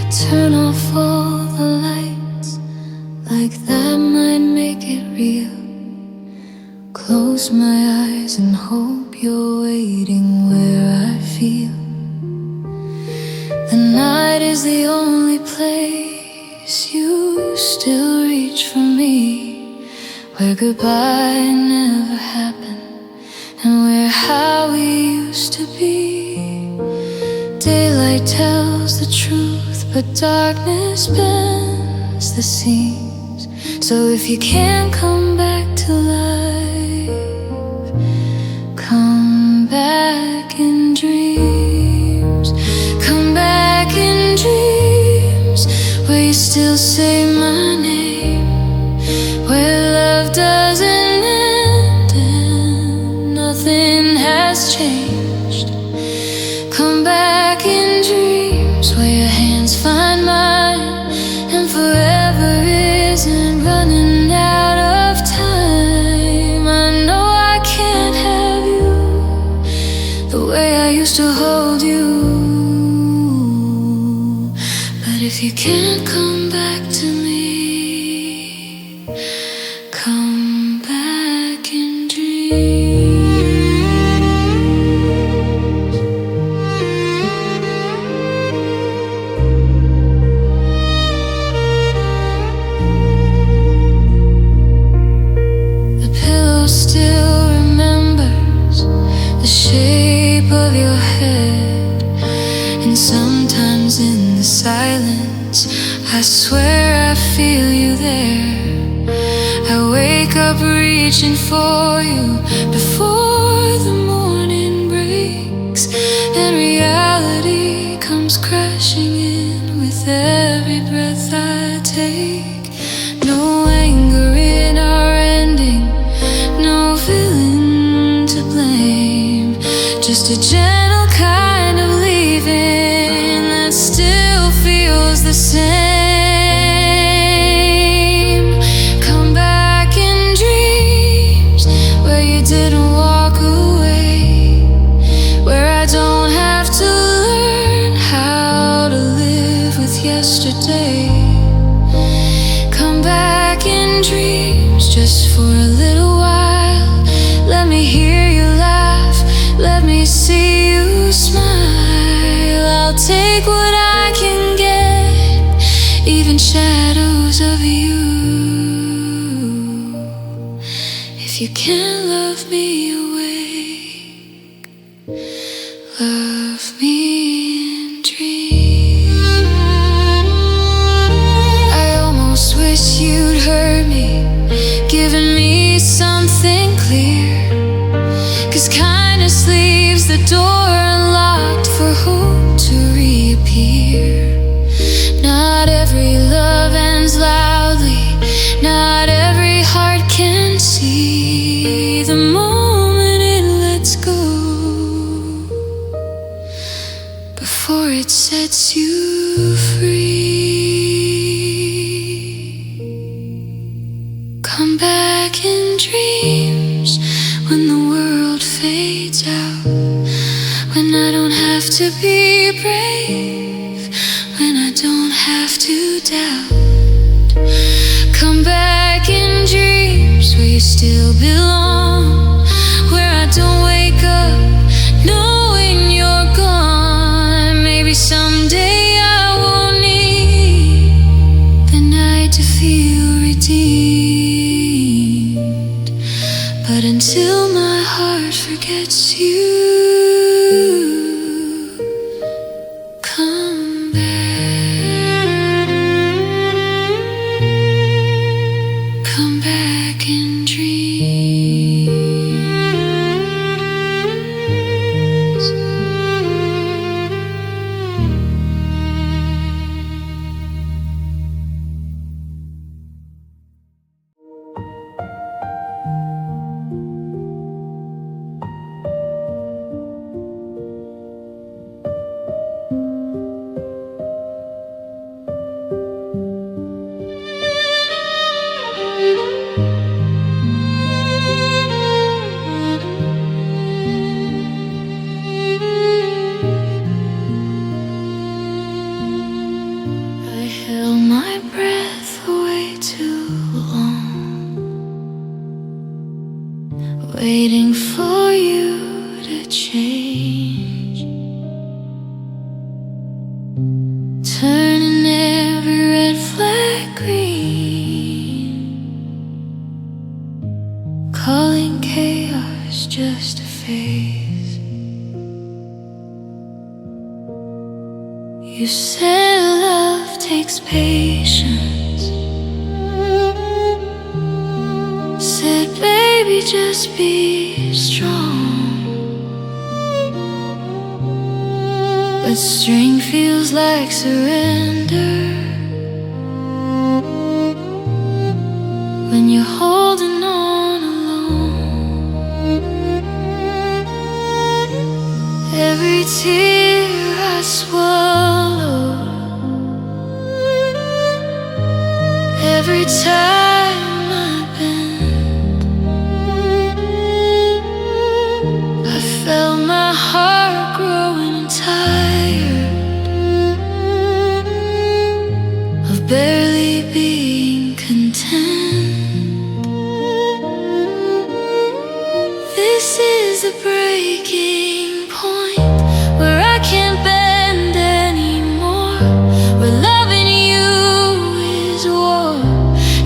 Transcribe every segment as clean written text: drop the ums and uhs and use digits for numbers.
Turn off all the lights, like that might make it real. Close my eyes and hope you're waiting where I feel. The night is the only place you still reach for me, where goodbye never happened and we're how we used to be. Daylight tells the truth, but darkness bends the seams. So if you can't come back to life, come back in dreams. Come back in dreams, where you still say my name, where love doesn't end and nothing has changed. Come back in dreams, where your hands find mine and forever isn't running out of time. I know I can't have you the way I used to hold you, but if you can't come back to me, come back in dreams. Still remembers the shape of your head, and sometimes in the silence I swear I feel you there. I wake up reaching for you before the morning breaks, and reality comes crashing in with every breath I take. No anger in our ending, no villain to blame, just a gentle kind of leaving that still feels the same. Come back in dreams, where you didn't walk away, where I don't have to learn how to live with yesterday. Come back in dreams, just for a little while. Let me hear you laugh, let me see you smile. I'll take what I can get, even shadows of you. If you can't love me awake, love me in dreams. I almost wish you'd heard me, given me something clear, 'cause kindness leaves the door unlocked for hope to reappear. Not every love ends loudly, not every heart can see the moment it lets go before it sets you free. Come back in dreams, when the world fades out, when I don't have to be brave, when I don't have to doubt. Come back in dreams, where you still belong, where I don't wake up knowing you're gone. Maybe someday I won't need the night to feel redeemed, but until my heart forgets you, come back, come back in dreams. waiting for you to change, turning every red flag green, calling chaos just a phase. You said love takes patience, said baby just be strong, but strength feels like surrender when you're holding on alone. Every tear I swallow, every time I bend, I felt my heart growing tired of barely being content. This is the breaking point where I can't bend anymore, where loving you is war,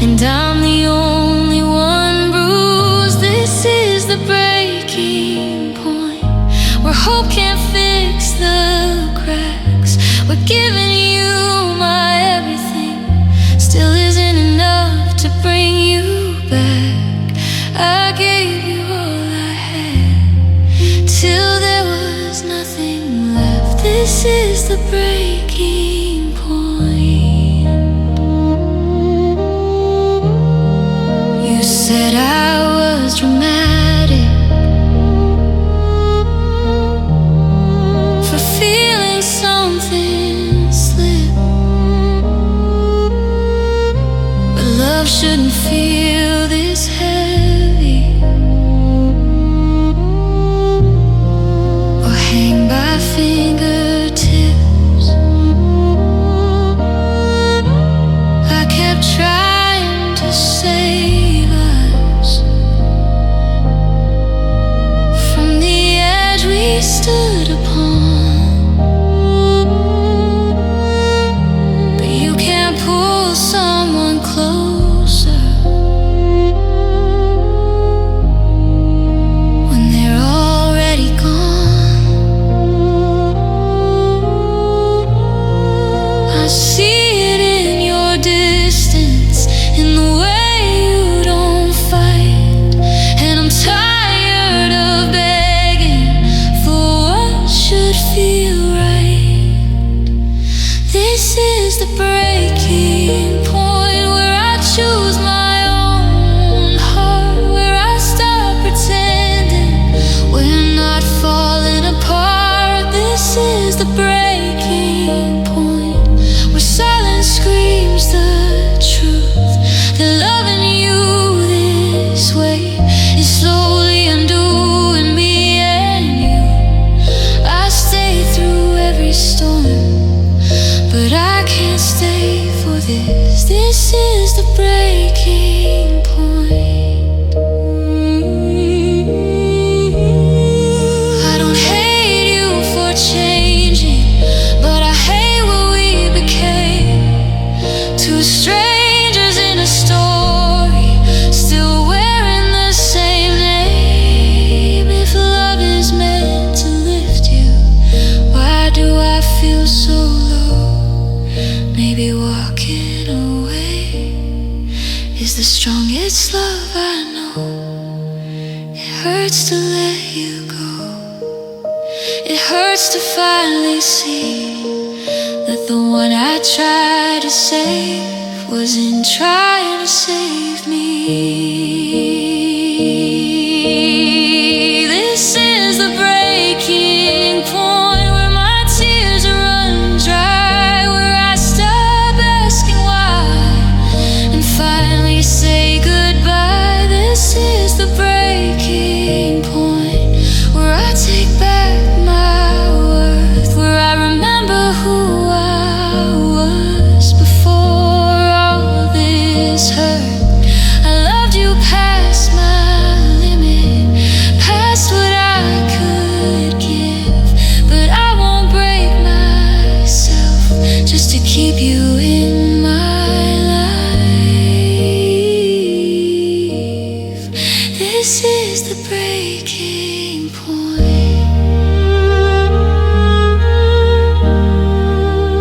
and I'm the only one bruised. This is the breaking point where hope can't fix the cracks, where giving you my everything still isn't enough to bring you back. I gave you all I had till there was nothing left. This is the breaking point. You said I was dramatic for feeling something slip, but love shouldn't feel this heavy or hang by fingertips. I kept trying to save us from the edge we stood upon, but you can't pull someone closer when they're already gone. I see it in your distance, in the way you don't fight, and I'm tired of begging for what should feel right. This is the breaking point where I choose my own heart, where I stop pretending we're not falling apart. This is the breaking point where silence screams the truth, that loving you this way is slowly undoing me and you. I stay through every storm, but I can't stay for this. This is the breaking point. I don't hate you for changing, but I hate what we became. Two strangers in a story, still wearing the same name. If love is meant to lift you, why do I feel so low? Maybe walking away is the strongest love I know. It hurts to let you go. It hurts to finally see that the one I tried to save wasn't trying to save me. This is the breaking point where my tears run dry, where I stop asking why and finally say goodbye. This is the breaking point where I take back my worth, where I remember who I was before all this hurt. I loved you past keep you in my life. This is the breaking point.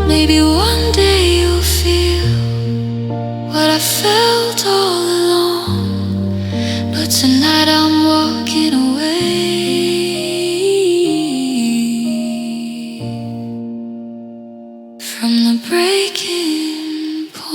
Maybe one day you'll feel what I felt all along, but tonight I'm walking away from the breaking point.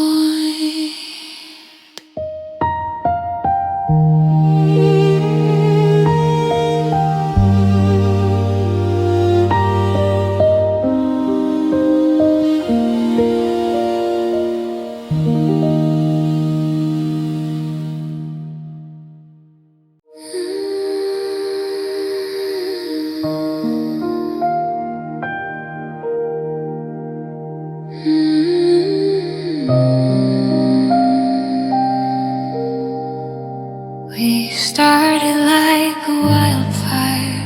We started like a wildfire,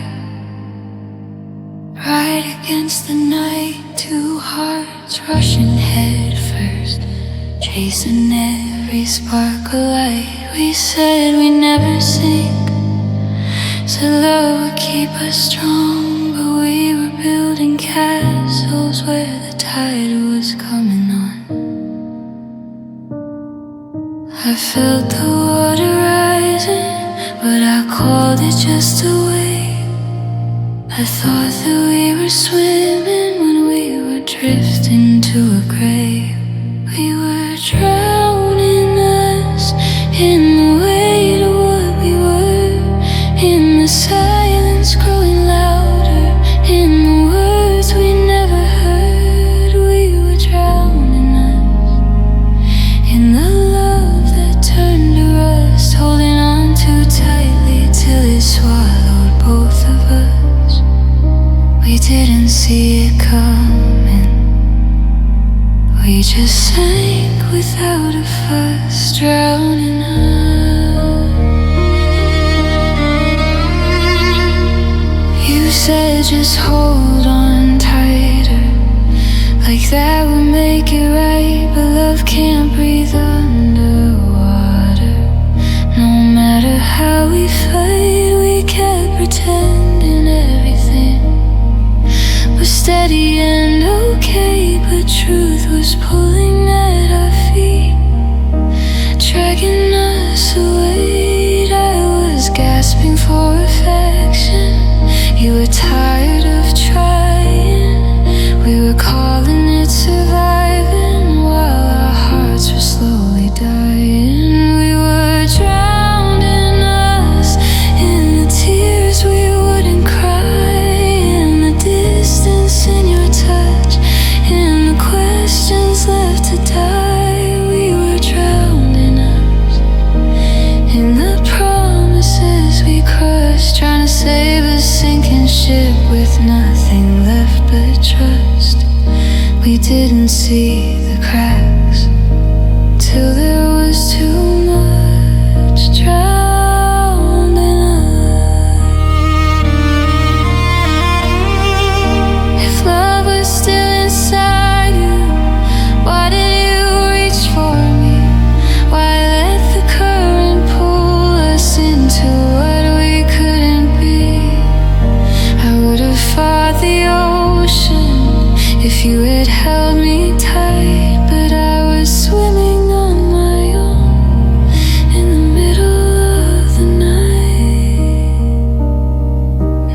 right against the night, two hearts rushing head first, chasing every spark of light. We said we'd never sink, so love would keep us strong, but we were building castles where the tide was coming on. I felt the water rising, but I called it just a wave. I thought that we were swimming when we were drifting to a grave. We were drowning us in the weight of what we were, in the silence growing louder, in the words we never heard. We were drowning us in the love that turned to rust, holding on too tightly till it swallowed both of us. We didn't see it coming, we just sank without a fuss, drowning us. You said just hold on tighter, like that would make it right, but love can't breathe underwater. No matter how we fight, we kept pretending everything was steady and okay, but truth was pulling at our feet, dragging us away. I was gasping for affection, you were tired of trying. We were calling it surviving while our hearts were slowly dying. We were drowning us in the tears we wouldn't cry, in the distance in your touch, in the questions left to die. We were drowning us in the promises we crushed, trying to save a sinking ship with nothing left but trust. We didn't see the cracks till there was too much, drowning us. If love was still inside you, why did you reach for me? Why let the current pull us into what we couldn't be? I would have fought the ocean if you had held me tight, but I was swimming on my own in the middle of the night.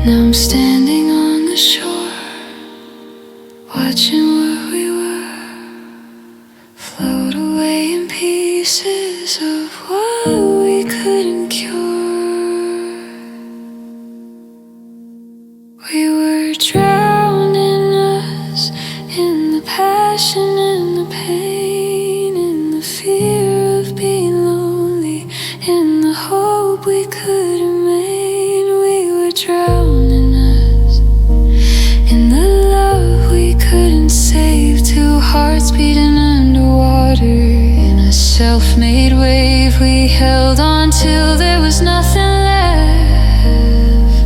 Now I'm standing on the shore, watching where we were float away in pieces of what we couldn't cure. We were drowning us in the passion and the pain, in the fear of being lonely, in the hope we could remain. We were drowning us in the love we couldn't save, two hearts beating underwater in a self-made wave. We held on till there was nothing left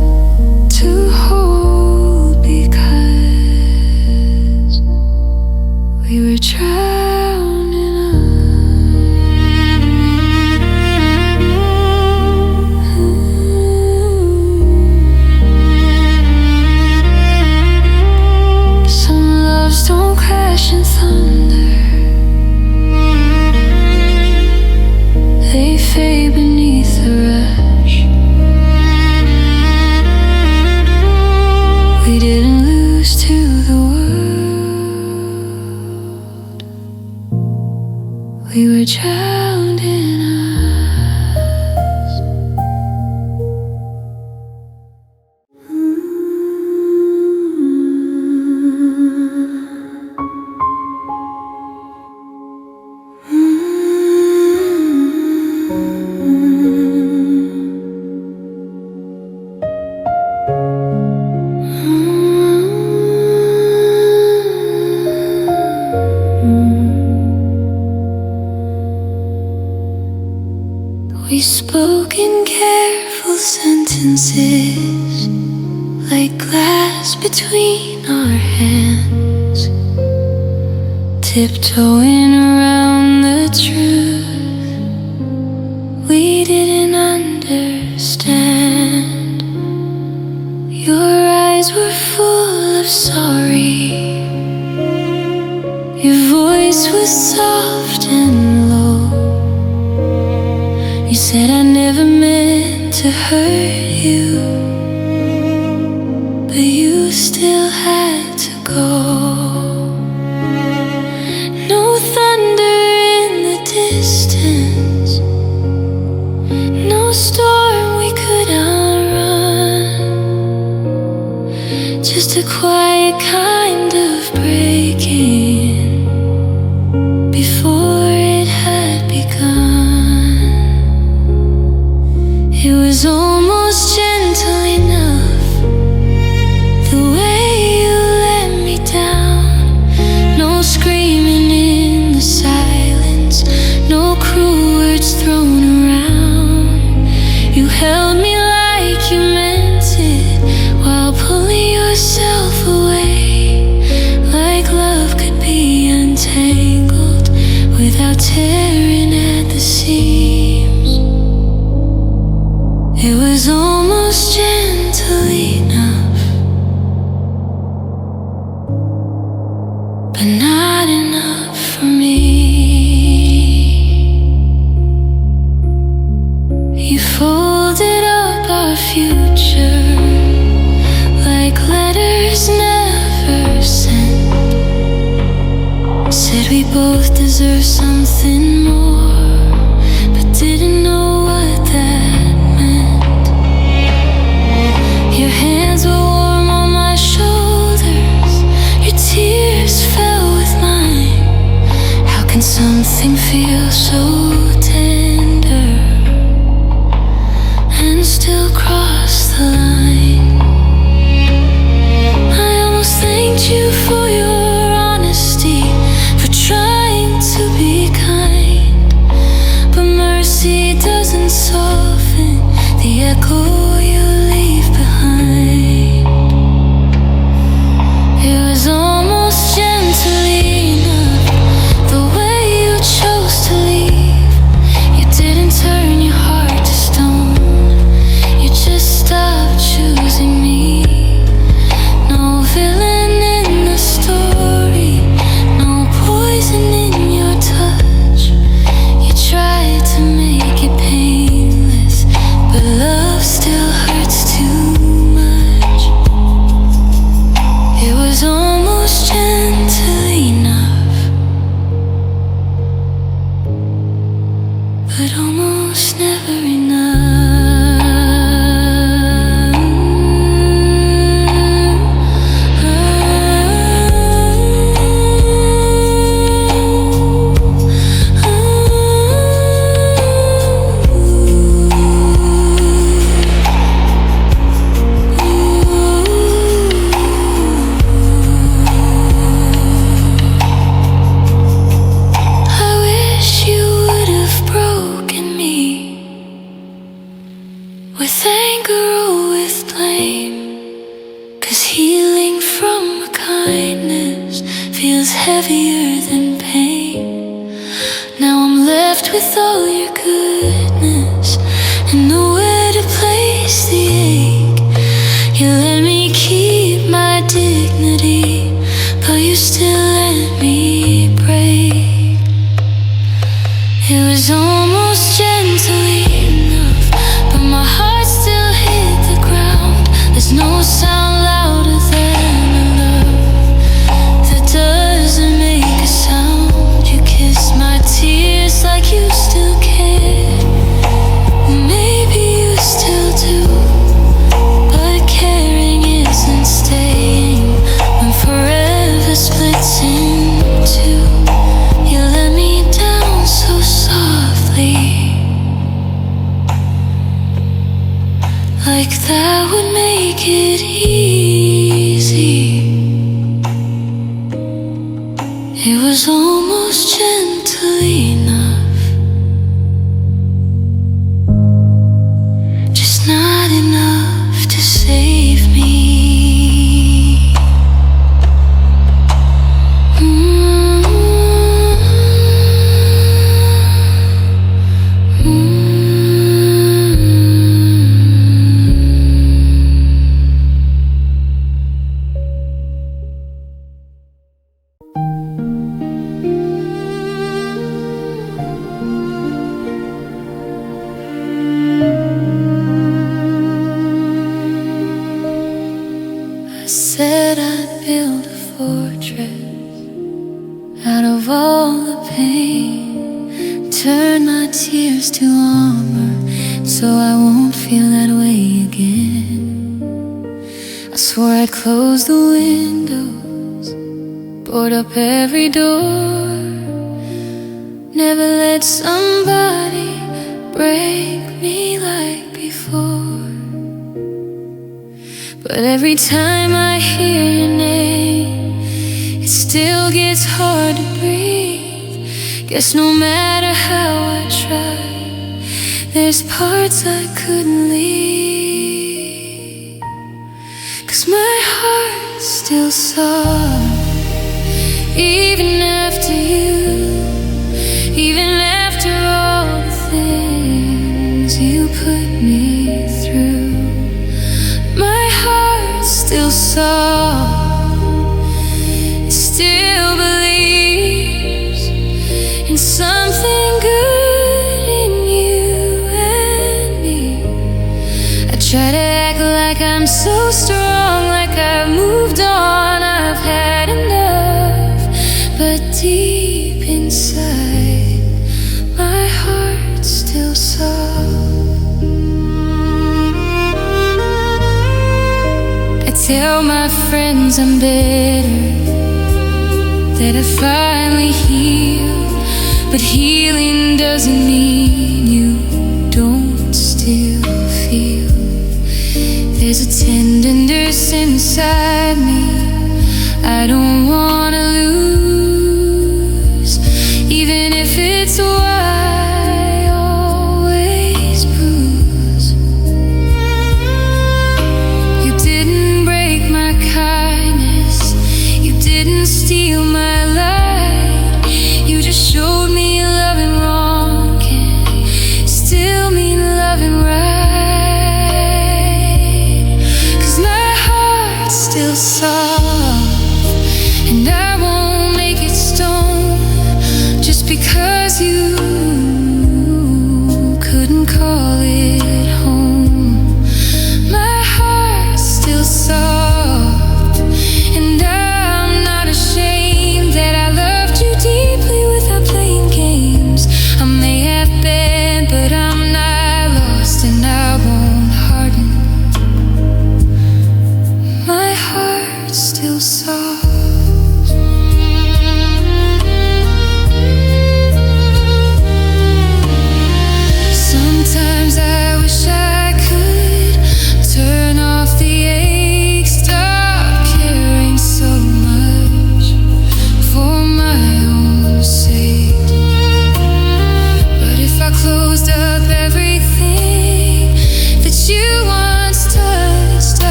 to hold, because we were trying. drowned in us. Some loves don't crash in thunder, they fade beneath the rush. We didn't lose to the world, we were drowned in us. We spoke in careful sentences, like glass between our hands, tiptoeing around the truth we didn't understand. Your eyes were full of sorry, your voice was soft and low. You said I never meant to hurt you, but you still had to go. No thunder in the distance, no storm we could outrun, just a quiet kind of breaking before it had begun. It was almost gentle enough, the way you let me down. No screaming in the silence, no cruel words thrown around. You held me like you meant it, while pulling yourself away, like love could be untangled without tearing at the seams. It was almost gentle enough, but not enough for me. You folded up our future like letters never sent. Said we both deserve something more, but didn't know what that meant. Your hands were warm on my shoulders, your tears fell with mine. How can something feel so tender and still cross the line? I almost thanked you for your honesty, for trying to be kind, but mercy doesn't soften the echo you leave behind. It was almost gentle enough, the way you chose to leave. You didn't turn your heart to stone, you just stopped choosing me. No villain in the story, no poison in your touch. You tried to make it painless, but love still hurts too much. It was almost gentle enough, but almost never enough. I wish you would have broken with all your goodness and nowhere to place the ache. You let me keep my dignity, but you still let me break. It was almost gently enough, but my heart still hit the ground. There's no sound louder than a love that doesn't make a sound. You kissed my tears like you still care. Maybe you still do, but caring isn't staying when forever splits in two. You let me down so softly, like that would make it easy. It was almost gentle enough, just not enough to save me. I said I'd build a fortress out of all the pain, turn my tears to armor so I won't feel that way again. I swore I'd close the windows, board up every door, never let somebody break me like before. But every time I hear your name, it still gets hard to breathe. Guess no matter how I try, there's parts I couldn't leave. 'Cause my heart's still soft, even after you, even after all the things you put me through. My heart's still soft, it still believes in something good in you and me. I try to act like I'm so strong, like I've moved on, I've had enough. But deep inside, my heart's still soft. Tell my friends I'm better, that I finally healed. But healing doesn't mean you don't still feel. There's a tenderness inside me I don't wanna lose, even if it's why I always bruise. You didn't break my kindness, you didn't steal my light. You just showed me loving wrong can still mean loving right. 'Cause my heart's still soft, and I won't make it stone just because you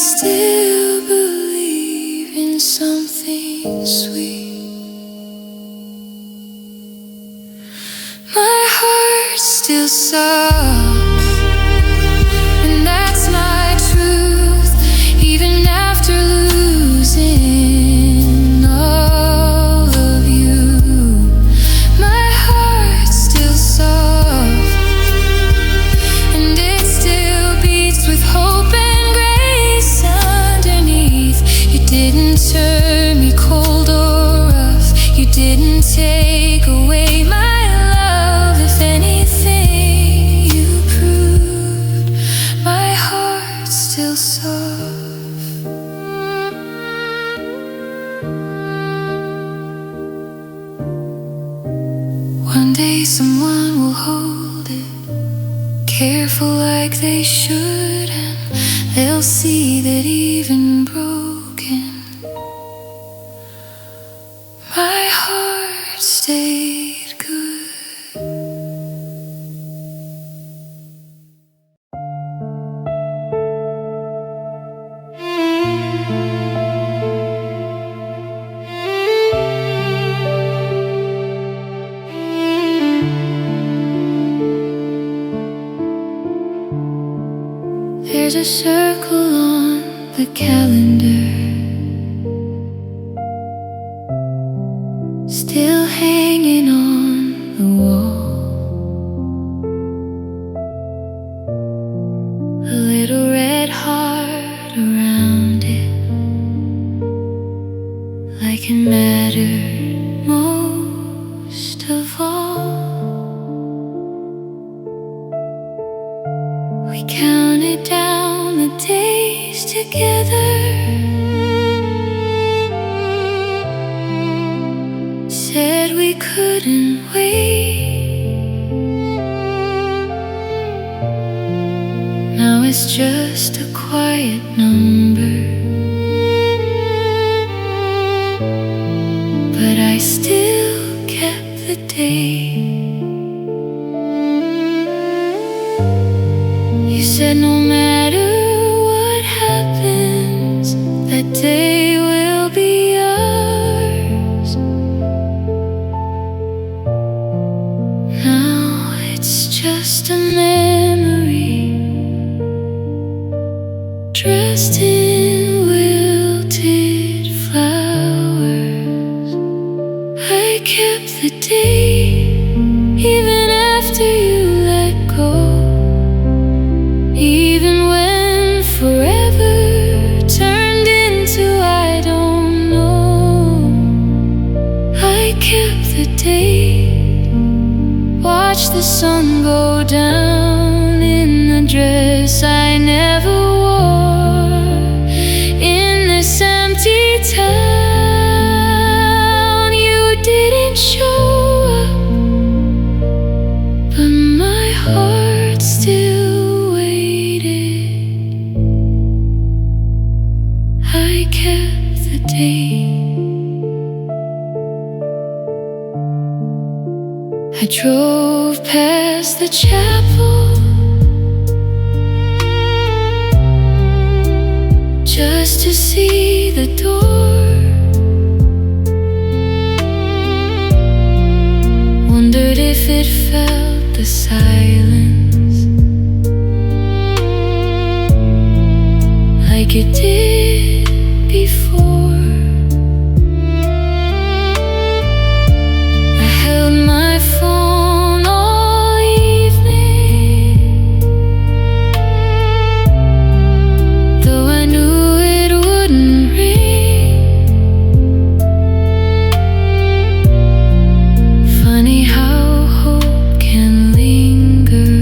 still believe in something sweet. My heart's still soft, and that's my truth, even after losing all of you. My heart's still soft, and it still beats with hope and grace underneath. You didn't turn me cold or rough, you didn't take away my love. If anything, you proved my heart's still soft. One day someone will hold it, careful like they should, and they'll see that even broken, my heart stayed good. There's a circle on the calendar, still hanging on the wall. A little red heart around it, like it mattered most of all. We counted down the days together, said we couldn't wait. Now it's just a quiet number, but I still kept the date. You said no matter what happens, that day will be ours. Now it's just a memory, dressed in wilted flowers. I kept the date, even after you let go. Even when forever turned into I don't know, I kept the date. Watched the sun go down in the dress I never wore, in this empty town. You didn't show up, but my heart still I kept the date. I drove past the chapel just to see the door. Wondered if it felt the silence like it did before. I held my phone all evening, though I knew it wouldn't ring. Funny how hope can linger,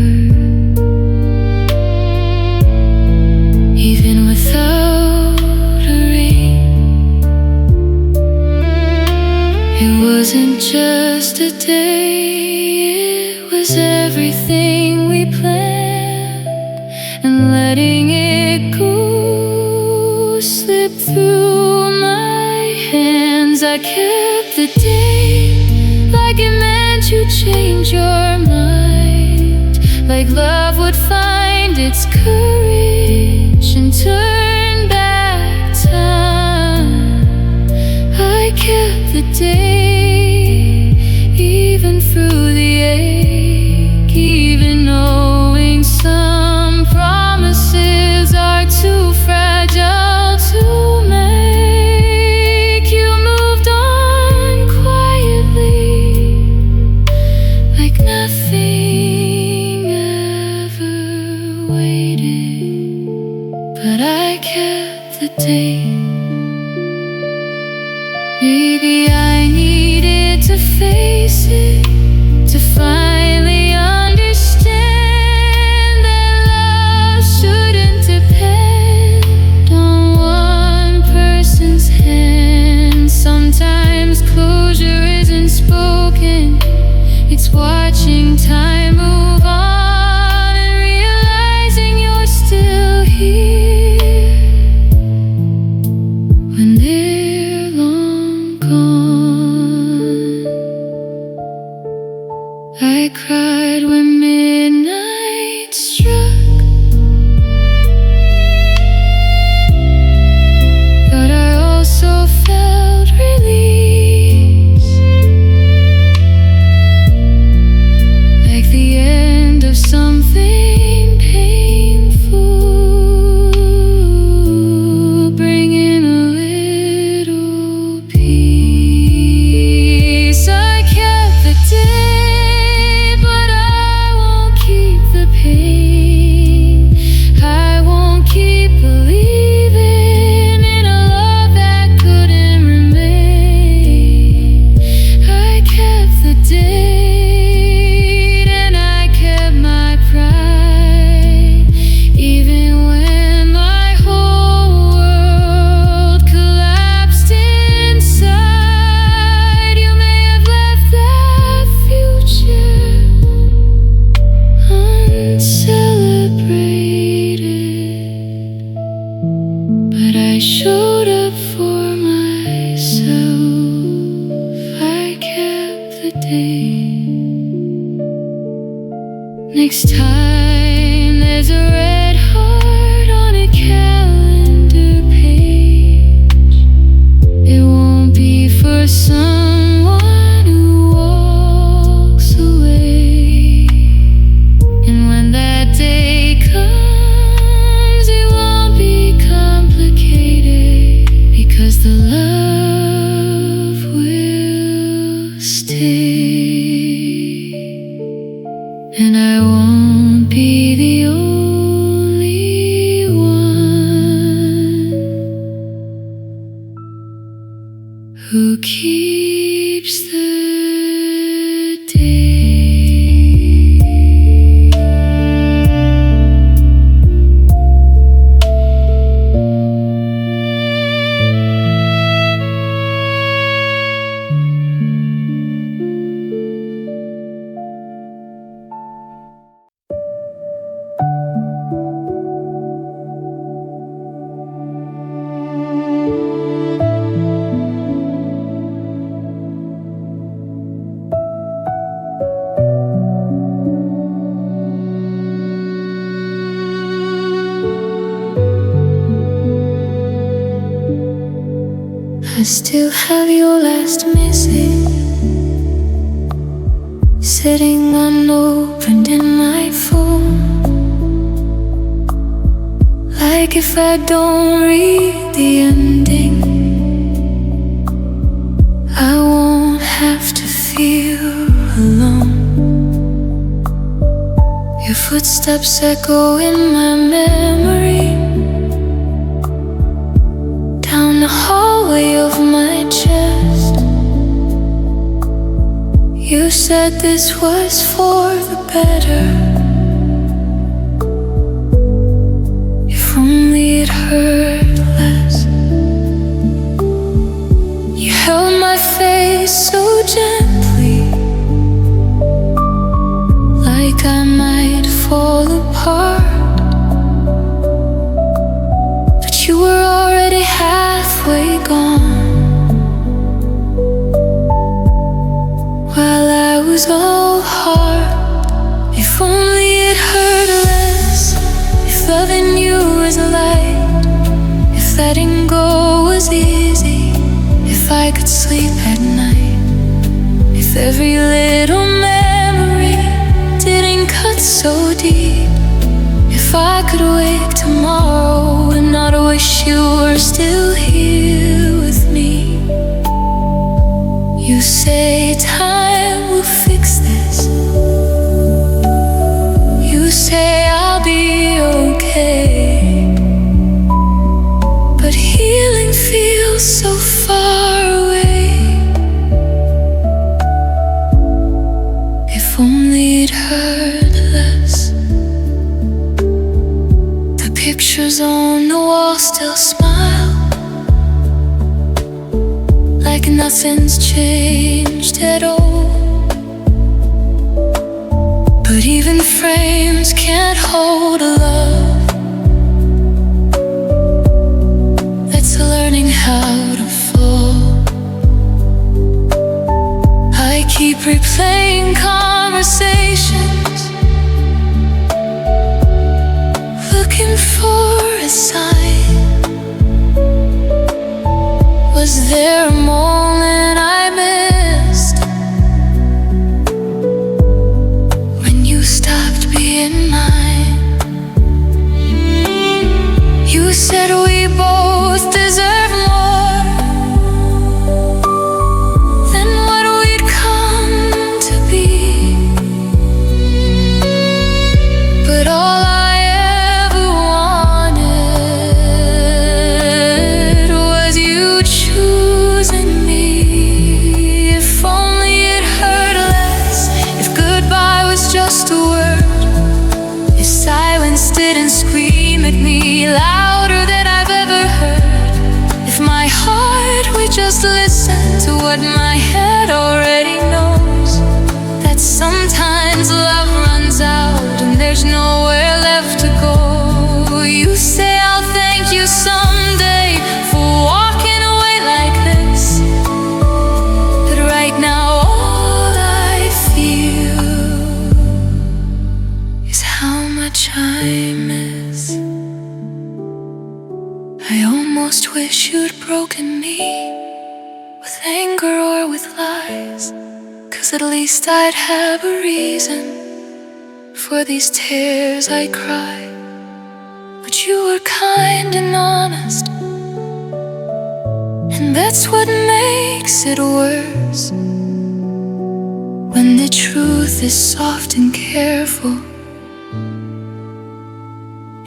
even without a ring. It wasn't just a day, it was everything we planned, and letting it go slip through my hands. I kept the date, like it meant you'd change your mind, like love would find its courage and turn back. the day, even through the ache, even knowing some promises are too fragile to make. You moved on quietly, like nothing ever waited. But I kept the date. Maybe I needed to face it, to finally understand that love shouldn't depend on one person's hand. Sometimes closure isn't spoken, it's watching time move on and realizing you're still here when they're long gone. I cried when midnight struck, but I also felt release, like the end of something painful, bringing a little peace. I kept the day, but I won't keep the pain. I won't keep believing in a love that couldn't remain. I kept the date and I kept my pride, even when my whole world collapsed inside. You may have left that future uncelebrated, but I showed up for myself. I kept the day. Next time there's a red heart on a calendar page, it won't be for someone who walks away. And when that day comes, it won't be complicated, because the love will stay. And I won't be the only one who keeps the day. I still have your last message sitting unopened in my phone. Like if I don't read the ending, I won't have to feel alone. Your footsteps echo in my memory, down the hallway of my chest. You said this was for the better. If only it hurt less. You held my face so gently, like I might fall apart, but you were already halfway gone, while I was all heart. If only it hurt less, if loving you was light, if letting go was easy, if I could sleep at every little memory didn't cut so deep. If I could wake tomorrow and not wish you were still here with me. You say time will fix this. You say I'll be okay, but healing feels so far away. If only it hurt less. The pictures on the wall still smile, like nothing's changed at all. But even frames can't hold a love that's learning how to fall. I keep replaying conversations, looking for a sign. Was there a moment I missed when you stopped being mine? You said we both deserve more than what we'd come to be. But all I ever wanted was you choosing me. If only it hurt less. If goodbye was just a word, if silence didn't scream at me louder than I've ever heard, if my heart would just listen to what my head already knows, that sometimes love runs out and there's nowhere left to go. You say I'll thank you someday for walking away like this, but right now all I feel is how much I miss. I almost wish you'd broken me with anger or with lies, 'cause at least I'd have a reason for these tears I cry. But you were kind and honest, and that's what makes it worse. When the truth is soft and careful,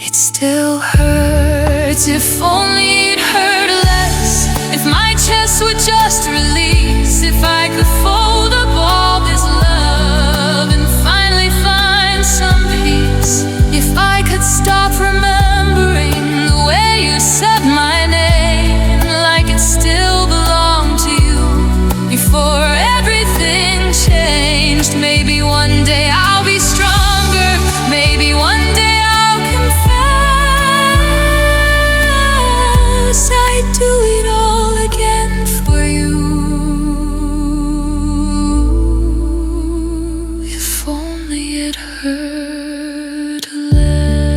it still hurts. If only it hurt less. If my chest would just release. If I could fold up all this love and finally find some peace. If I could stop remembering the way you said my name, like it still belonged to you before everything changed. Maybe one day I'll be stronger. Maybe one day I'll confess I'd do it all again for you. If only it hurt less.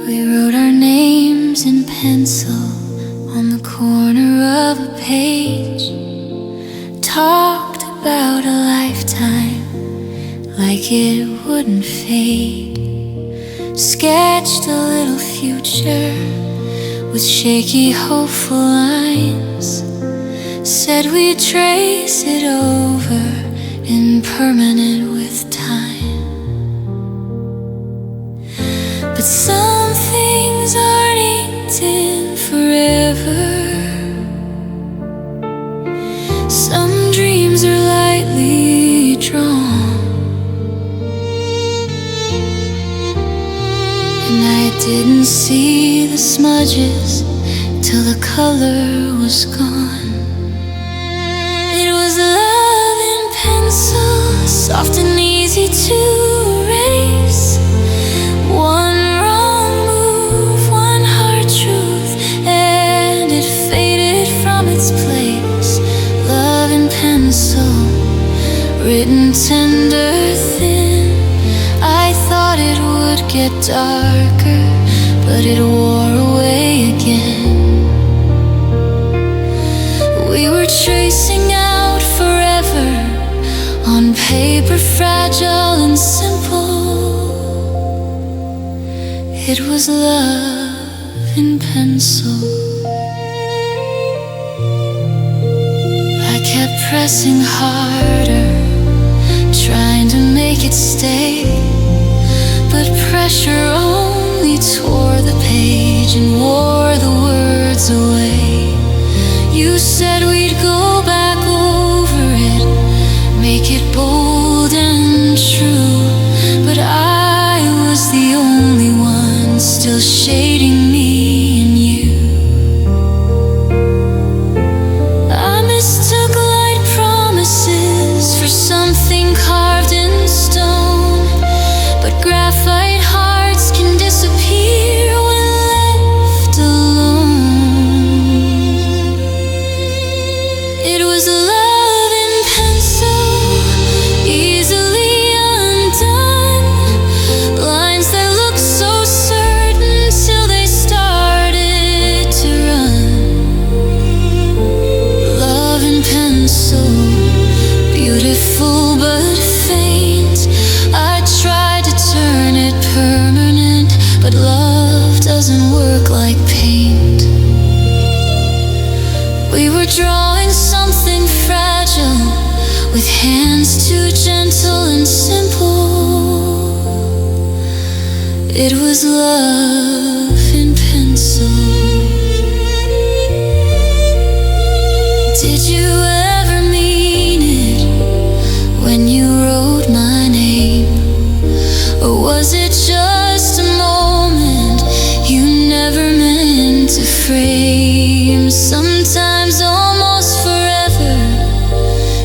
We wrote our names in pencil on the corner of a page, talked about a lifetime like it wouldn't fade, sketched a little future with shaky hopeful lines, said we'd trace it over, impermanent with time. But some things aren't inked in forever. Some dreams are lightly drawn, and I didn't see the smudges till the color was gone. It was love in pencil, soft and easy to erase. One wrong move, one hard truth, darker, but it wore away again. We were tracing out forever on paper, fragile and simple. It was love in pencil. I kept pressing harder, trying to make it stay, but pressure only tore the page and wore the words away. You said we'd go back over it, make it bold and true, but I was the only one still shading me and you. I mistook light promises for something carved in stone, but graphite hearts can disappear when left alone. It was love in pencil, easily undone, lines that looked so certain till they started to run. Love in pencil, beautiful but faint. I tried to turn it permanent, but love doesn't work like paint. We were drawing something fragile with hands too gentle and simple. It was love in pencil. Did you ever mean it when you wrote my name? Or was it just a moment you never meant to frame? Sometimes almost forever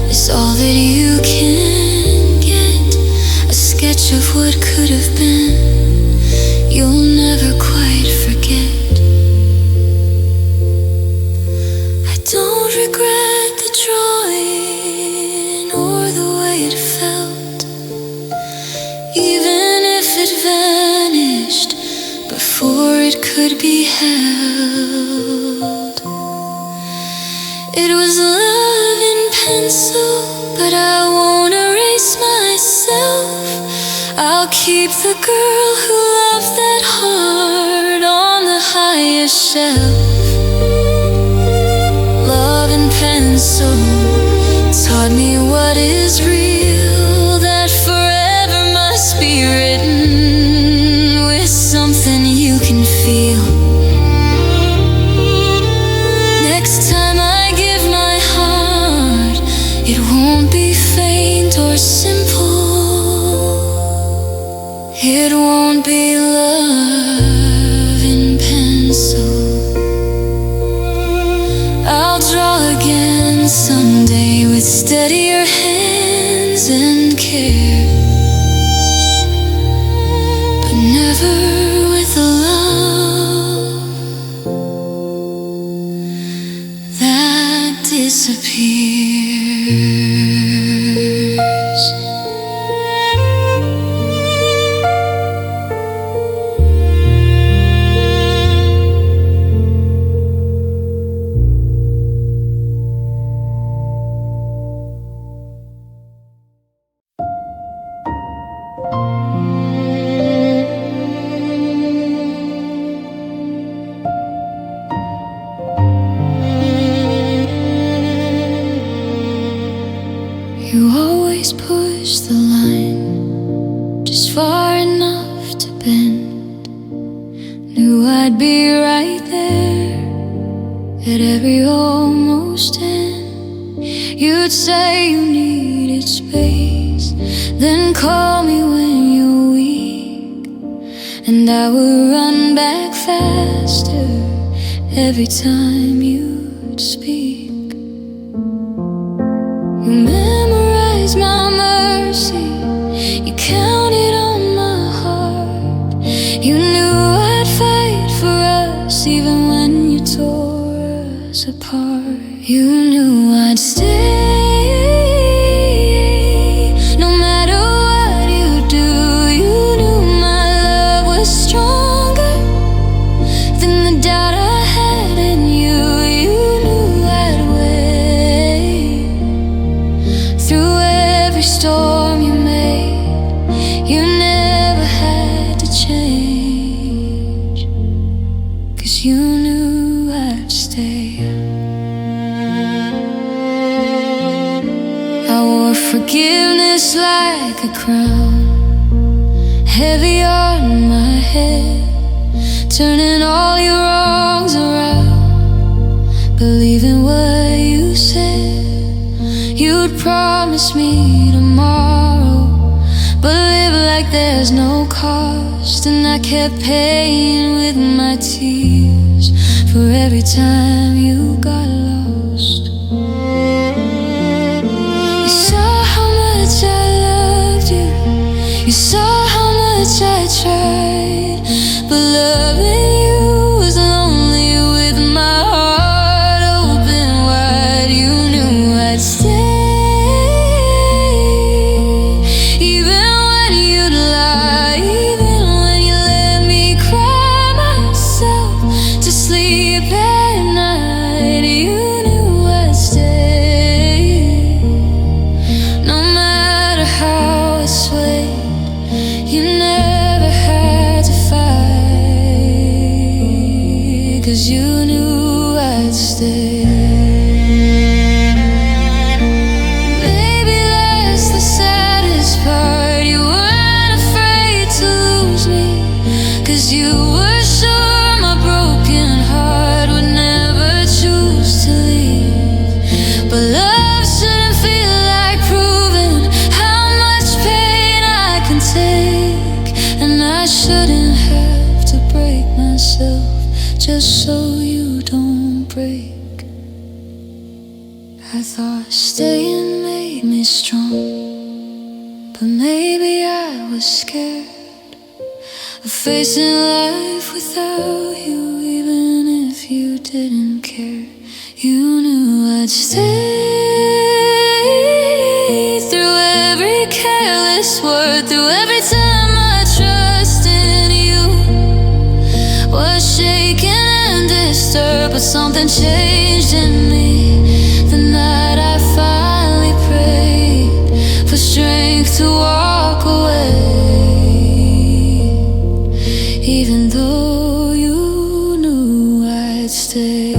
is all that you can get, a sketch of what could have been. You'll never quite forget. I don't regret the drawing or the way it felt, even if it vanished before it could be held. It was love in pencil, but I won't erase myself. I'll keep the girl who loved that hard on the highest shelf. Love in pencil taught me what is real, that forever must be written with something you can feel. Next time I give my heart, it won't be faint or simple. It won't be love in pencil. I'll draw again someday with steadier hands and care, but never with a love that disappears. You always push the line just far enough to bend. Knew I'd be right there at every almost end. You'd say you needed space, then call me when you're weak, and I would run back faster every time you'd speak. You memorized my mercy, you counted on my heart. You knew I'd fight for us even when you tore us apart. You knew I'd stay no matter what you do. You knew my love was you knew I'd stay. I wore forgiveness like a crown, heavy on my head, turning all your wrongs around, believing what you said. You'd promise me tomorrow, but live like there's no cost. And I kept paying with my tears for every time you got lost. You saw how much I loved you, you saw how much I tried, but loving you was lonely with my heart open wide. You knew I'd stay. Cause you knew I'd stay. Baby, that's the saddest part. You weren't afraid to lose me, cause you were sure my broken heart would never choose to leave. But love shouldn't feel like proving how much pain I can take, and I shouldn't have to break myself just so you don't break. I thought staying made me strong, but maybe I was scared of facing life without you, even if you didn't care. You knew I'd stay through every careless word, through every time my trust in you was shaken and disturbed. But something changed in me the night I finally prayed for strength to walk away, even though you knew I'd stay.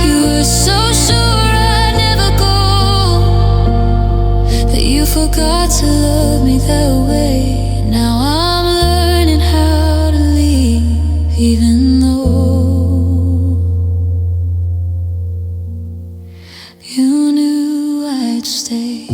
You were so sure I'd never go, that you forgot to love me that way. Now I'm learning how to leave, even though you knew I'd stay.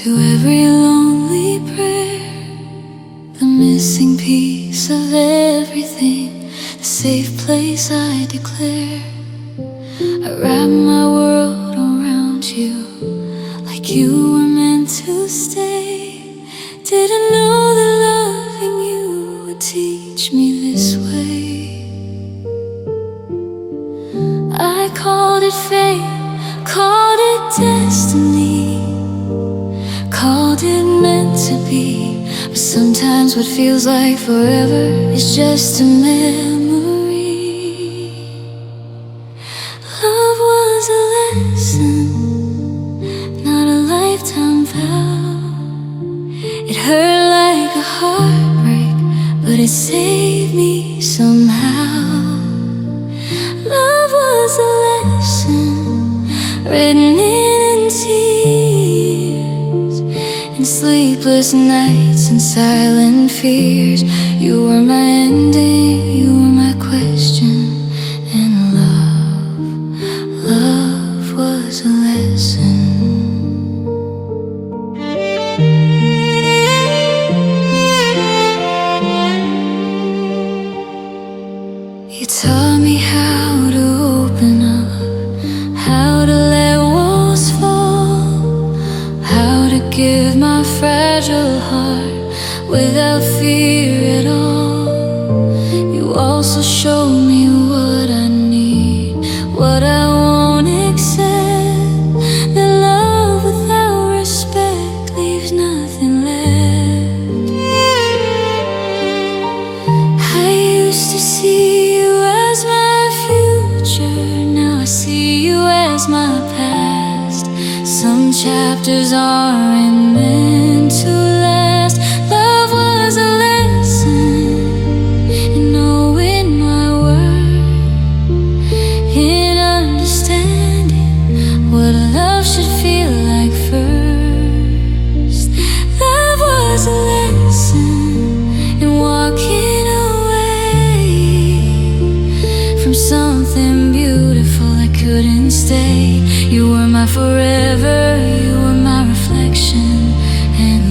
To every lonely prayer, the missing piece of everything, the safe place I declare. I wrap my world around you like you were meant to stay. Didn't know that loving you would teach me this way. I called it fate, called it destiny, called it meant to be. But sometimes what feels like forever is just a memory. Love was a lesson, not a lifetime vow. It hurt like a heartbreak, but it saved me somehow. Love was a lesson written in tears, in sleepless nights and silent fears. You were my ending, you were my question, and love was a lesson. chapters aren't meant to last. Love was a lesson in knowing my worth, in understanding what love should feel like first. Love was a lesson in walking away from something beautiful that couldn't stay. You were my forever, you were my reflection, and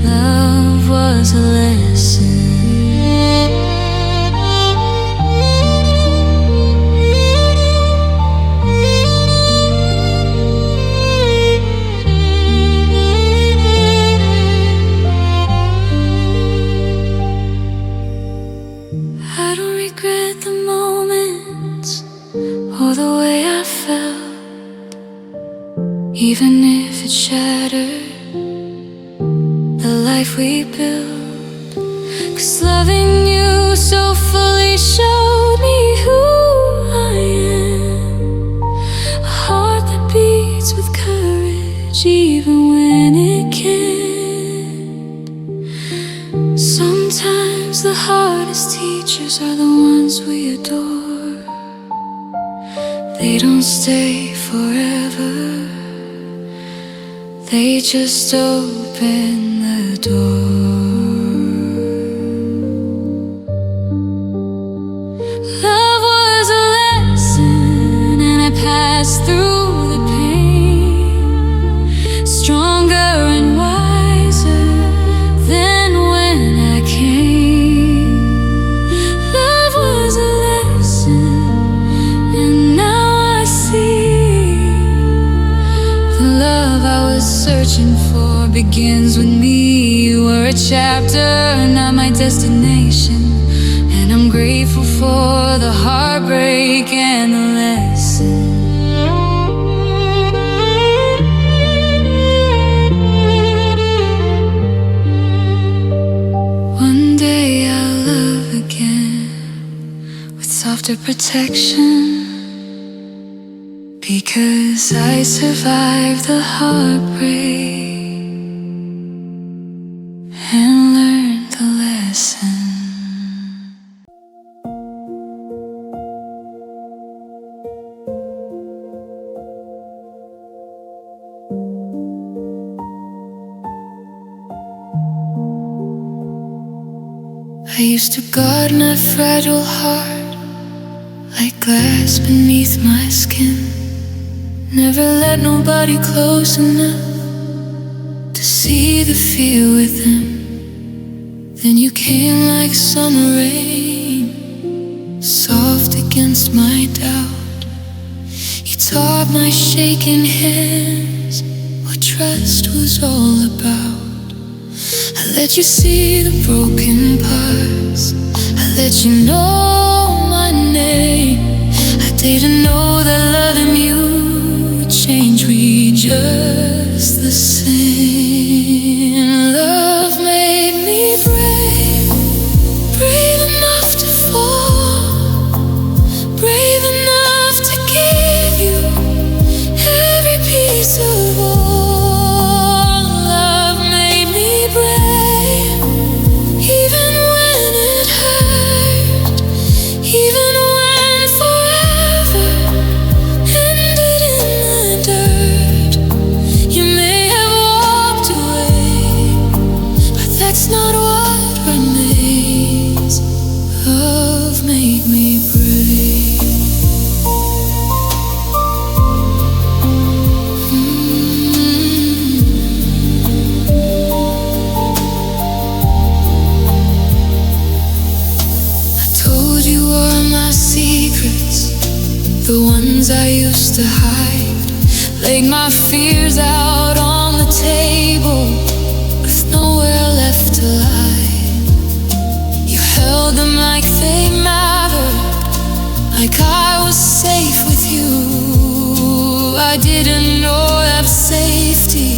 love was a lesson. I don't regret the moments or the way I felt, even if it shattered the life we built. 'Cause loving you so fully showed me who I am, a heart that beats with courage even when it can't. Sometimes the hardest teachers are the ones we adore. They don't stay forever, they just open the door. Love was a lesson and I passed through the pain, stronger and wiser than when I came. Love was a lesson and now I see the love I was searching for begins with me. You were a chapter, not my destination, and I'm grateful for the heartbreak and the lesson. One day I'll love again with softer protection, because I survived the heartbreak and learned the lesson. I used to guard my fragile heart like glass beneath my skin. Never let nobody close enough to see the fear within. Then you came like summer rain, soft against my doubt. You taught my shaking hands what trust was all about. I let you see the broken parts, I let you know my name. I didn't know that loving you would change me just the same. Love made me brave, brave enough to fall, brave enough to give you every piece of all. Love made me brave, even when it hurt, even when forever ended in the dirt. You may have walked away, but that's not what remains. Love made me brave. I told you all my secrets, the ones I used to hide. Laid my fears out on the table with nowhere left to lie. You held them like they mattered, like I was safe with you. I didn't know that safety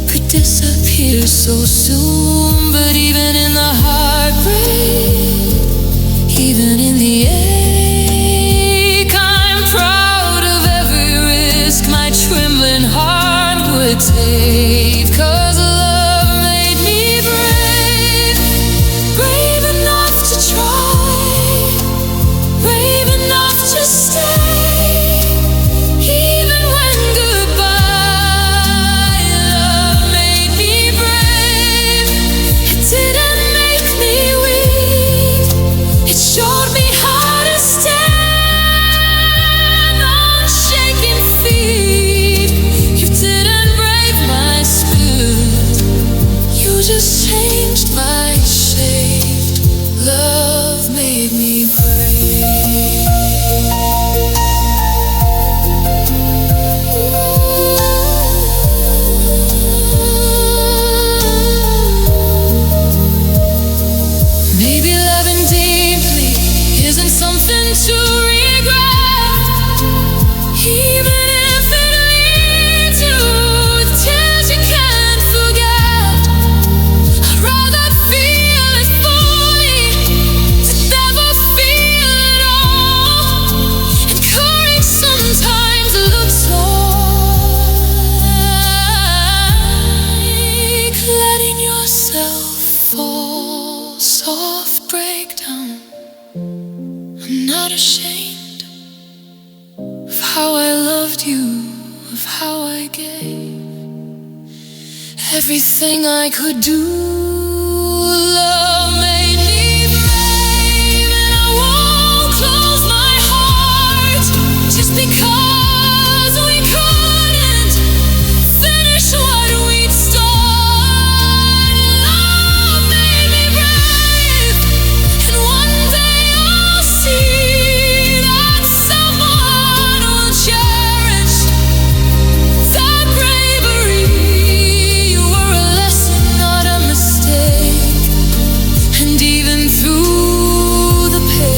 could disappear so soon. But even in the heartbreak, even in the ache, I'm proud of every risk my trembling soft breakdown. I'm not ashamed of how I loved you, of how I gave everything I could do. Love made me brave, and I won't close my heart just because we couldn't finish what we'd started. Love made me brave, and one day I'll see that someone will cherish that bravery. You were a lesson, not a mistake, and even through the pain,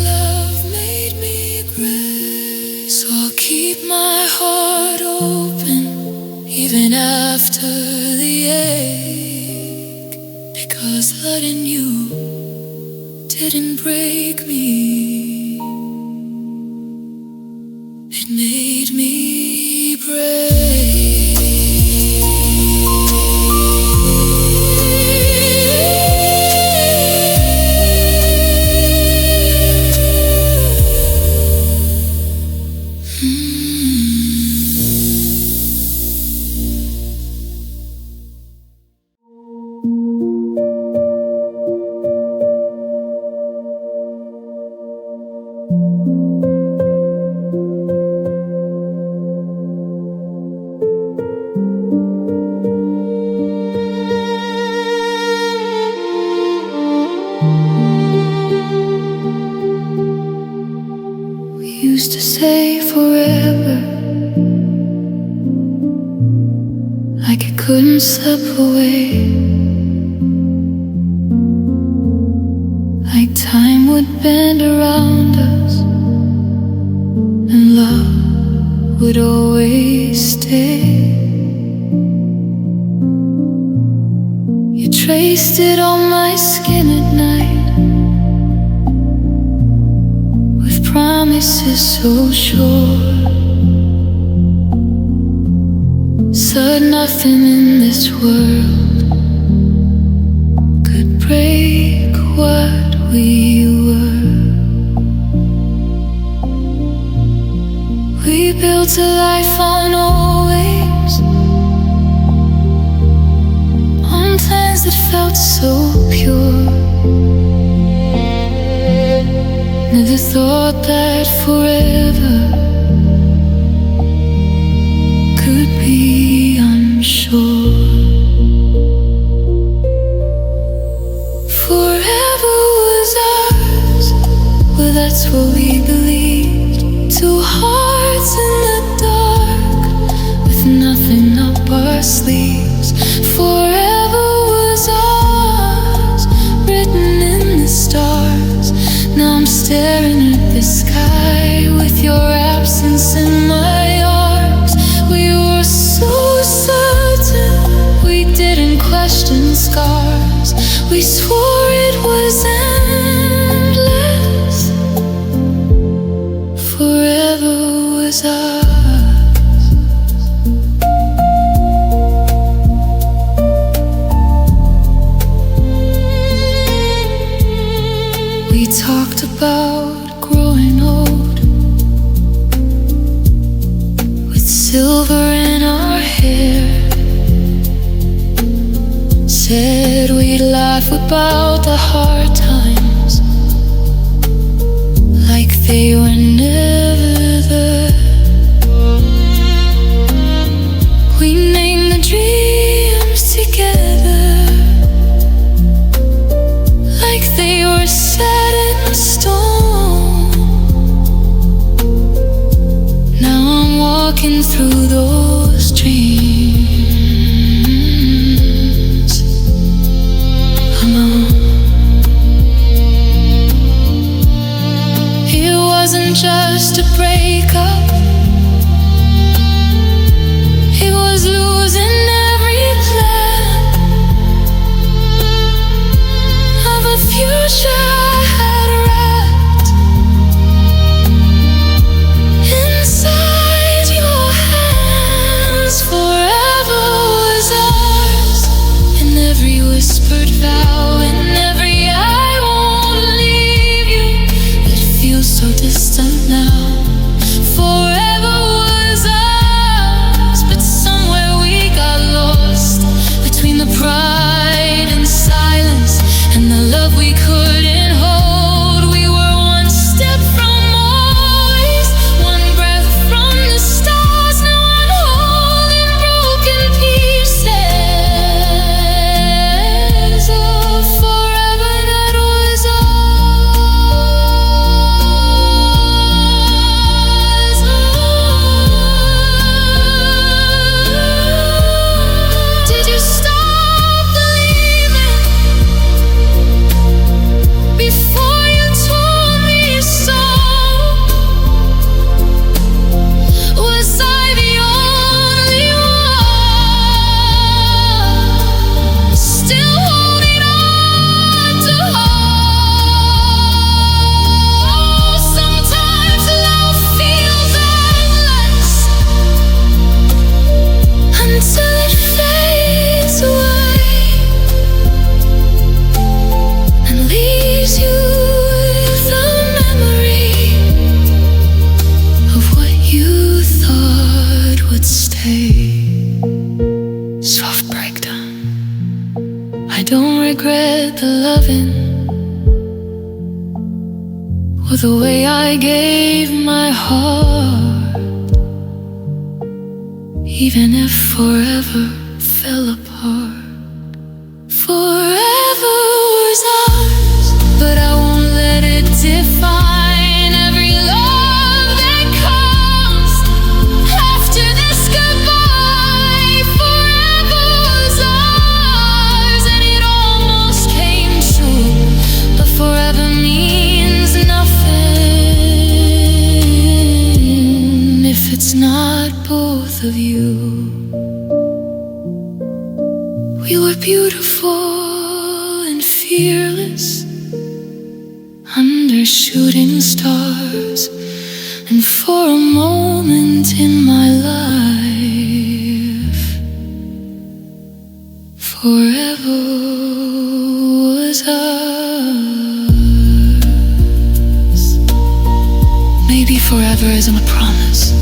love made me brave. So I'll keep my heart open even after the ache, because letting you didn't break me, it made me We used to say forever, like it couldn't slip away, like time would bend around us and love would always stay. You traced it on my skin at night with promises so sure. Said nothing in this world could break what we were. We built a life on always, on plans that felt so pure. Never thought that forever could be unsure. Forever was ours, well that's what we believed. Two hearts in the dark with nothing up our sleeves. Forever was ours, written in the stars. Now I'm staring at the sky with your absence in my arms. We were so certain we didn't question scars. We swore it was endless. Forever was ours. We talked about growing old with silver in our hair. Said we'd laugh about the hard times like they were never there. We named the dreams together like they were set in stone. Now I'm walking through those dreams alone. It wasn't just a don't regret the loving or the way I gave my heart, even if forever fell apart. Forever was ours, but I won't let it define every love that comes after this goodbye. Forever was ours, and it almost came true, but forever means nothing if it's not both of you. We were beautiful and fearless under shooting stars, and for a moment in my life, forever was ours. Maybe forever isn't a promise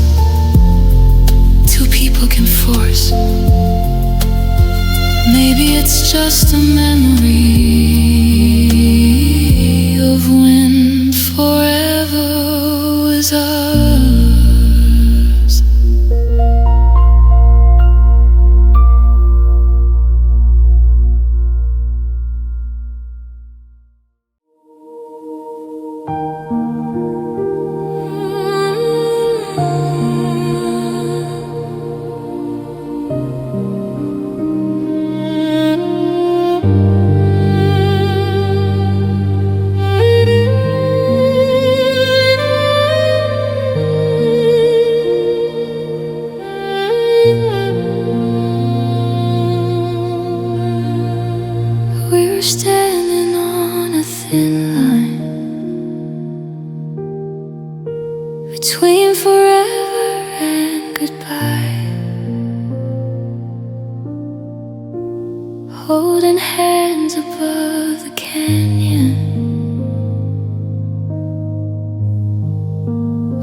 two people can force. Maybe it's just a memory of when forever was ours. We were standing on a thin line between forever and goodbye, holding hands above the canyon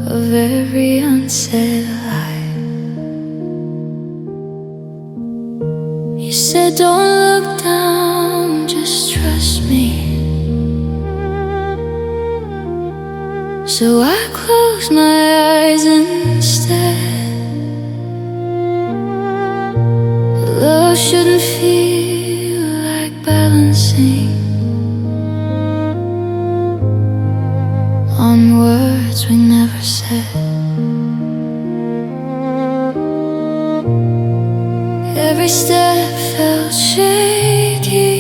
of every unsaid lie. You said don't look down, just trust me. So I closed my eyes instead. Love shouldn't feel like balancing on words we never said. Every step felt shaky,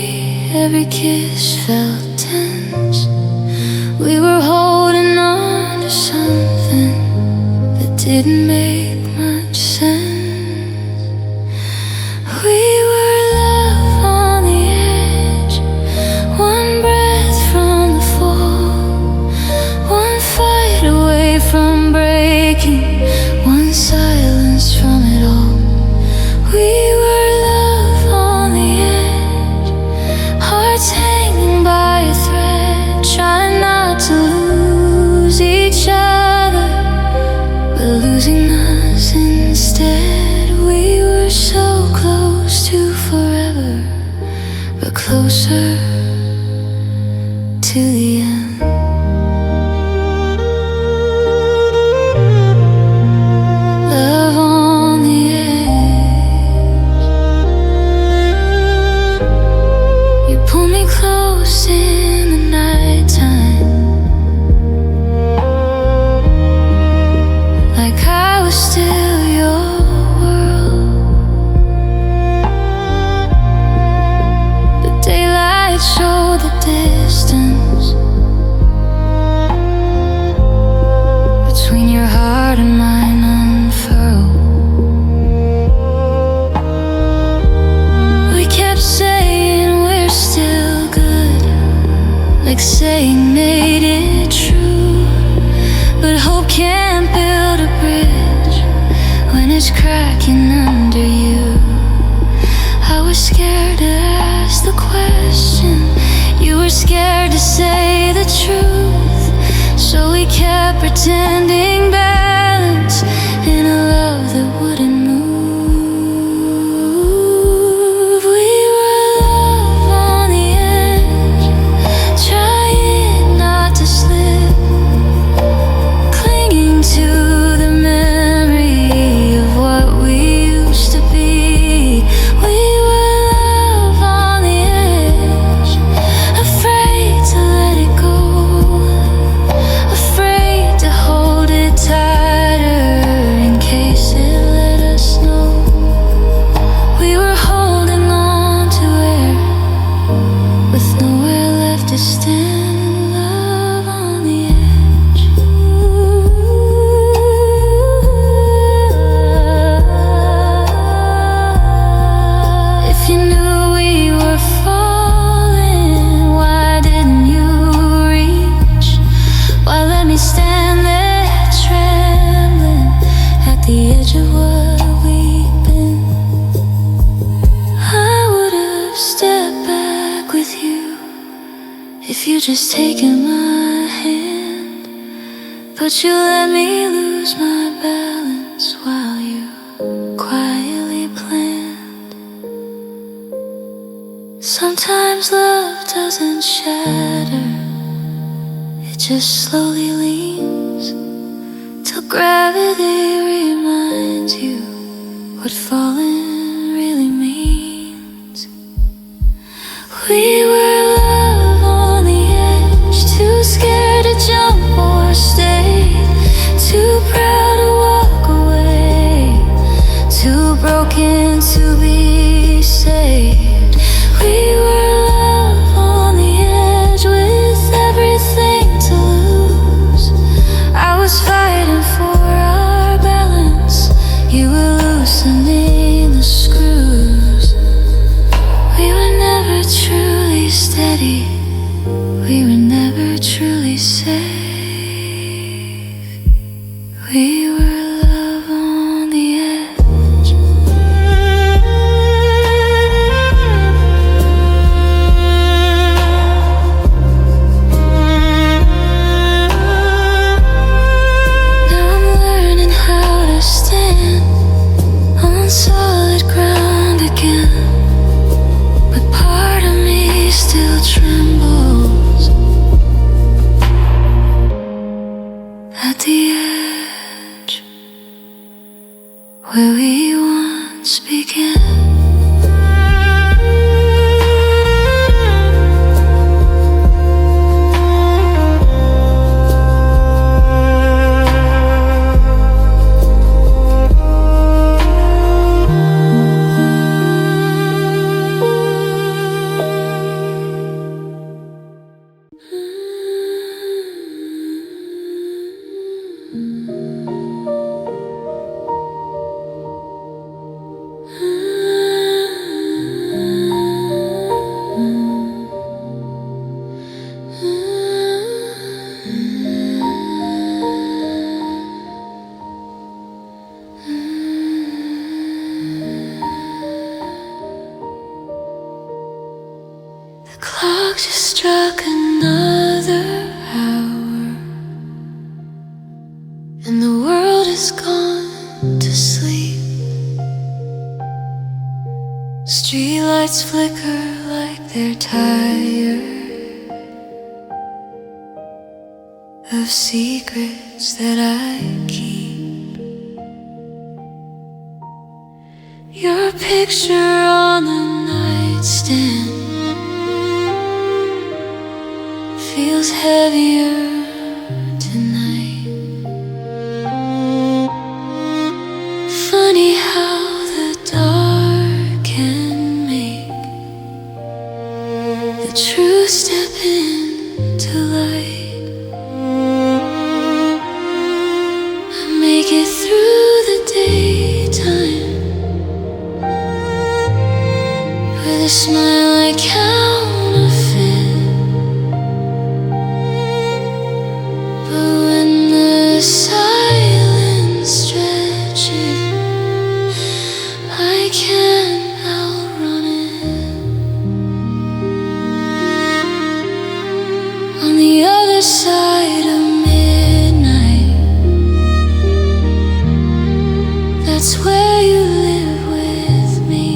every kiss felt tense. We were holding on to something that didn't make much sense. We were love on the edge, one breath from the fall, one fight away from breaking, one silence from it all. We were love on the edge, hearts hanging by a thread, trying not to lose each other, but losing us instead. We were so close to forever, but closer to the end. Love on the edge, you pull me close in the nighttime, like I was still your world. But daylight showed the distance between your heart and mine unfurled. We kept saying we're still good, like saying made it true. But hope can't build a bridge when it's cracking under you. I was scared to ask the question, you were scared to say the truth. So we kept pretending balance in a love that wouldn't move. We were love on if you just taken my hand, but you let me lose my balance while you quietly planned. Sometimes love doesn't shatter, it just slowly leans till gravity reminds you what falling really means. We were love on the edge, too scared to jump or stay, too proud to walk away, too broken to be saved. We were love on the edge with everything to lose. I was fighting for our balance, you were loosening the screws. We were never truly steady, we were never truly safe. We were love on the edge. Now I'm learning how to stand on solid ground again, but part of me still trembles at the edge where we once began. The clock just struck another hour, and the world has gone to sleep. Streetlights flicker like they're tired of secrets that I keep. Your picture on the nightstand feels heavier tonight. Funny how the dark can make the truth step into light. I make it through the daytime with a smile I counterfeit. But when the silence stretches, I can't outrun it. On the other side of midnight, that's where you live with me.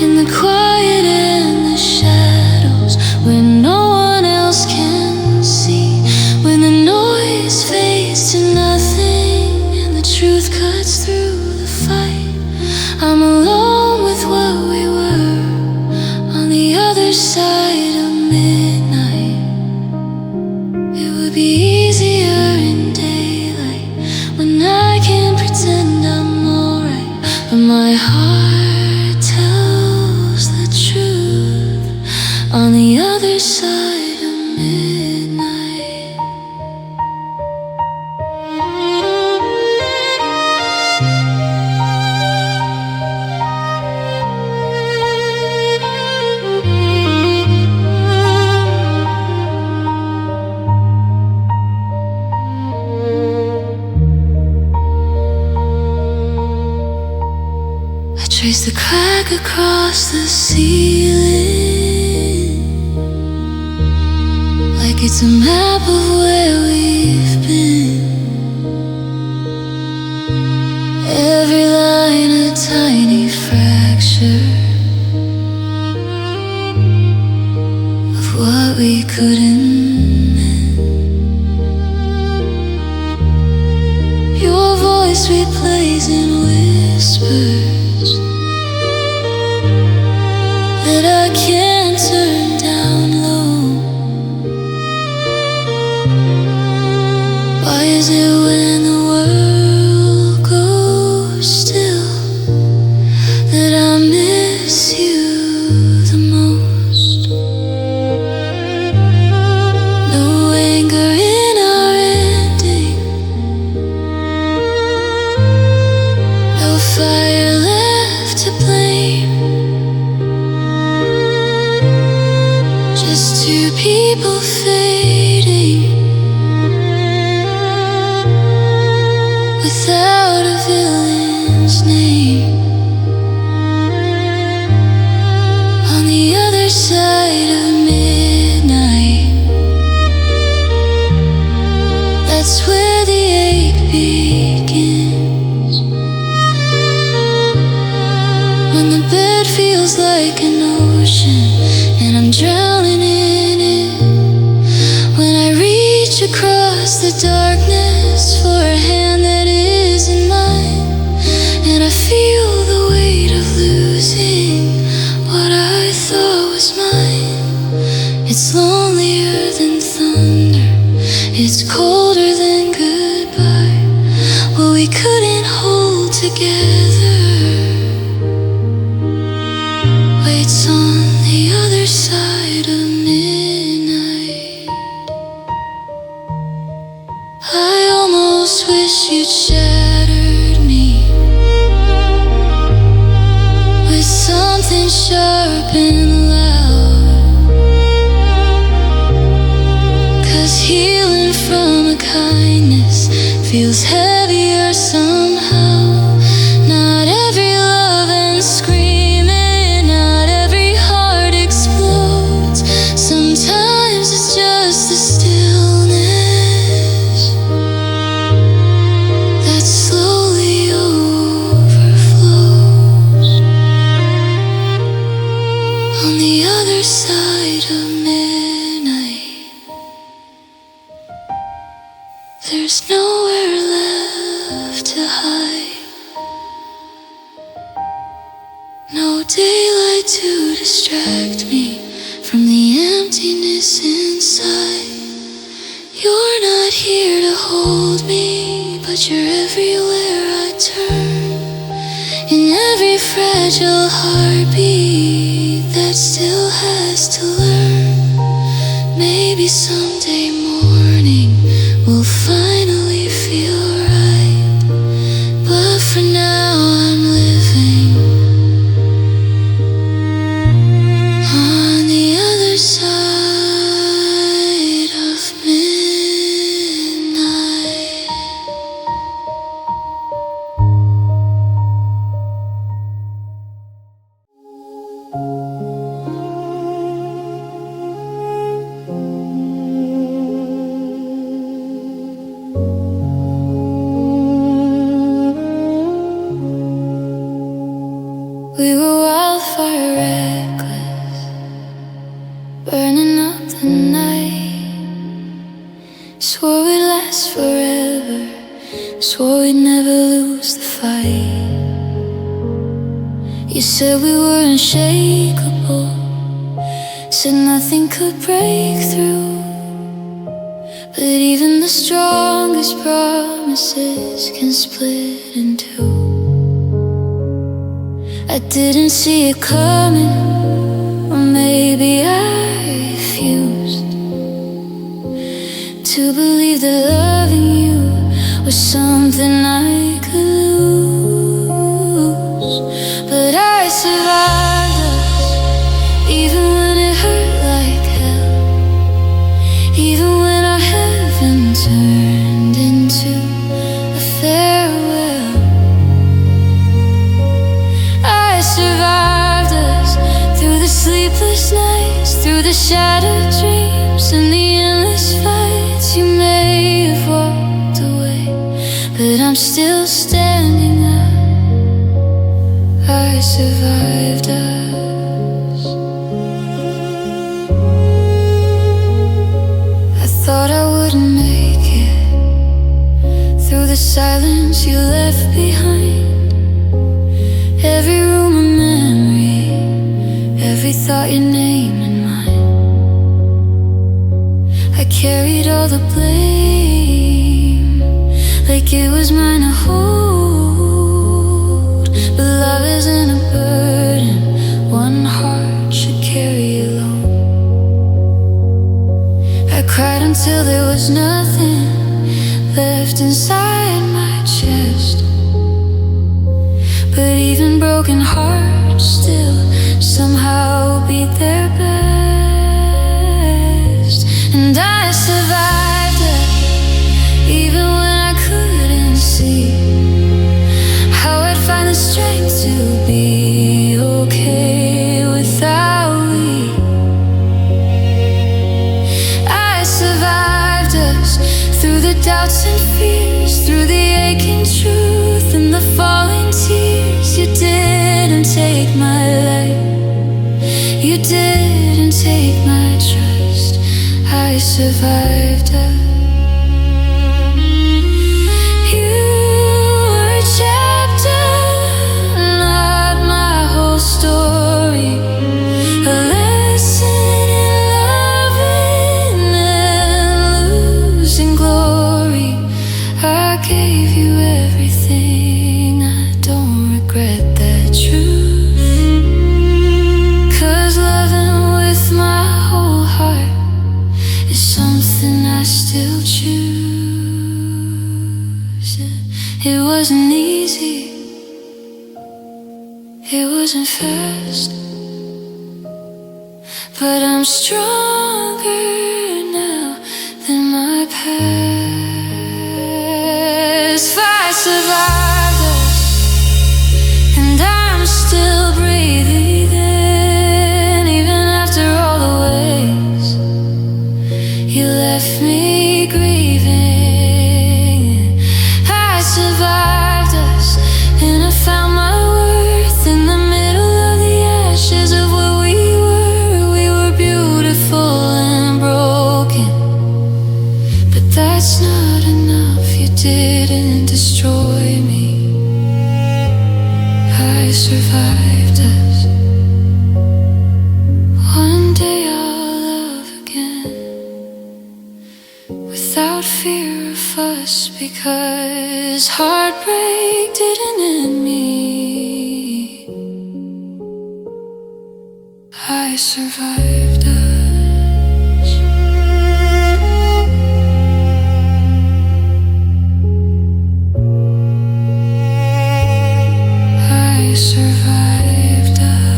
In the quiet and the shadows, where no one else can see, when the noise fades to nothing and the truth cuts through the fight. I'm alone with what we were on the other side of midnight. It would be easier in daylight when I can pretend I'm alright, but my heart tells the truth on the other side of midnight. I trace the crack across the ceiling It's a map of where we've been. Every line a tiny fracture of what we couldn't mend. Your voice replays in whispers that I can't turn down low. Why is it when the world goes still that I miss you the most? No anger in our ending, no fire left to blame. Just two people fading without a villain's name. On the other side of midnight, that's where the ache begins. When the bed feels like an ocean and I'm drowning in it. When I reach across the darkness for a hand that isn't mine, and I feel the weight of losing what I thought was mine. It's lonelier than thunder, it's colder than goodbye. What we couldn't hold together waits on the other side of midnight. I almost wish you'd shattered me with something sharp and loud, 'cause healing from a kindness feels heavier somehow. Not every love ends screaming, not every heart explodes. Sometimes it's just the stillness that slowly overflows. On the other side of midnight, there's nowhere left to hide. No daylight to distract me from the emptiness inside. You're not here to hold me, but you're everywhere I turn. In every fragile heartbeat that still has to learn. Maybe someday morning will finally feel right, but for now I'm living on the other side of midnight. We were wildfire reckless, burning up the night. Swore we'd last forever, swore we'd never lose the fight. You said we were unshakable, said nothing could break through. But even the strongest promises can split in two. I didn't see it coming, or maybe I refused to believe that loving you was something I could lose. But I survived us, even when it hurt like hell, even when our heaven turned into a farewell. I survived us through the sleepless nights, through the shattered dreams and the endless survived us. I thought I wouldn't make it through the silence you left behind. Every room a memory, every thought your name in mine. I carried all the blame like it was mine to hold. But love isn't a burden one heart should carry alone. I cried until there was nothing left inside my chest. But even broken hearts still somehow beat their best. And I survived it, even when I couldn't see how I'd find the strength to be okay without me. I survived us through the doubts and fears, through the aching truth and the falling tears. You didn't take my life, you didn't take my trust. I survived us. You were a chapter, not my whole story. A lesson in loving and losing glory. I gave you everything, I don't regret that truth. 'Cause loving with my whole heart is something I still choose. It wasn't easy, it wasn't fast, but I'm stronger now than my past. I survived us, and I'm still breathing, even after all the ways you left me grieving. I survived us, and I found my worth in the middle of the ashes of what we were. We were beautiful and broken, but that's not enough. You didn't destroy me. I survived us. One day I'll love again without fear of fuss, because heartbreak didn't end me. I survived us. I survived us.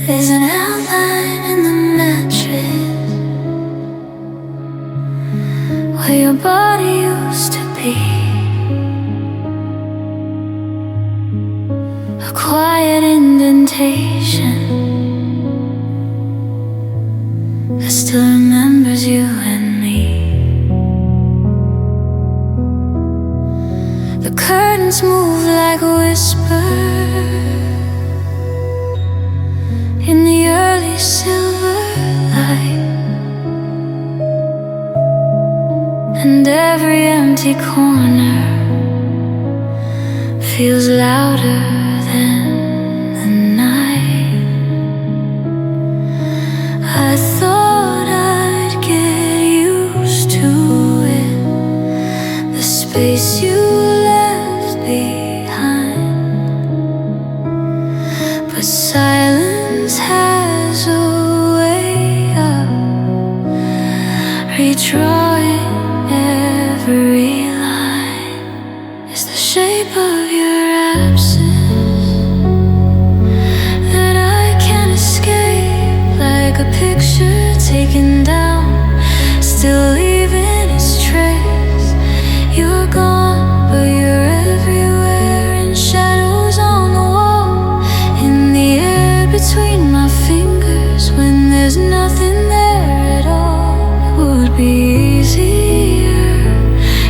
There's an outline in the mattress where your body used to be. A quiet indentation that still remembers you and me. The curtains move like a whisper in the early silver light, and every empty corner feels louder than the night. I thought I'd get used to it, the space you left behind, but silence has a way of redrawing every line. It's the shape of your absence that I can't escape, like a picture breaking down, still leaving its trace. You're gone, but you're everywhere, in shadows on the wall, in the air between my fingers, when there's nothing there at all. It would be easier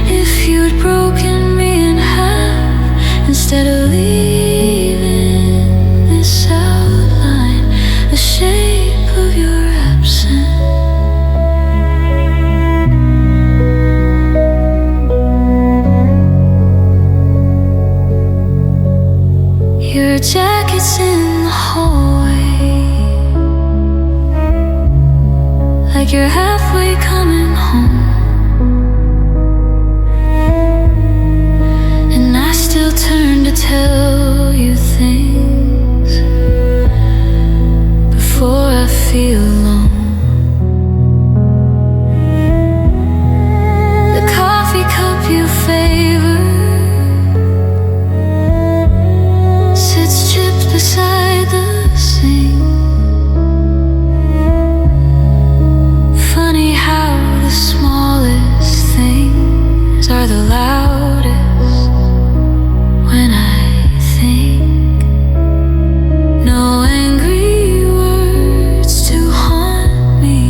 if you'd broken me in half, instead of leaving this outline, the shape of your absence. Your jacket's in the hallway, like you're halfway coming home, and I still turn to tell you things before I feel alone. The coffee cup you favor sits chipped beside the sink. Funny how the smallest things are the loudest when I think. No angry words to haunt me,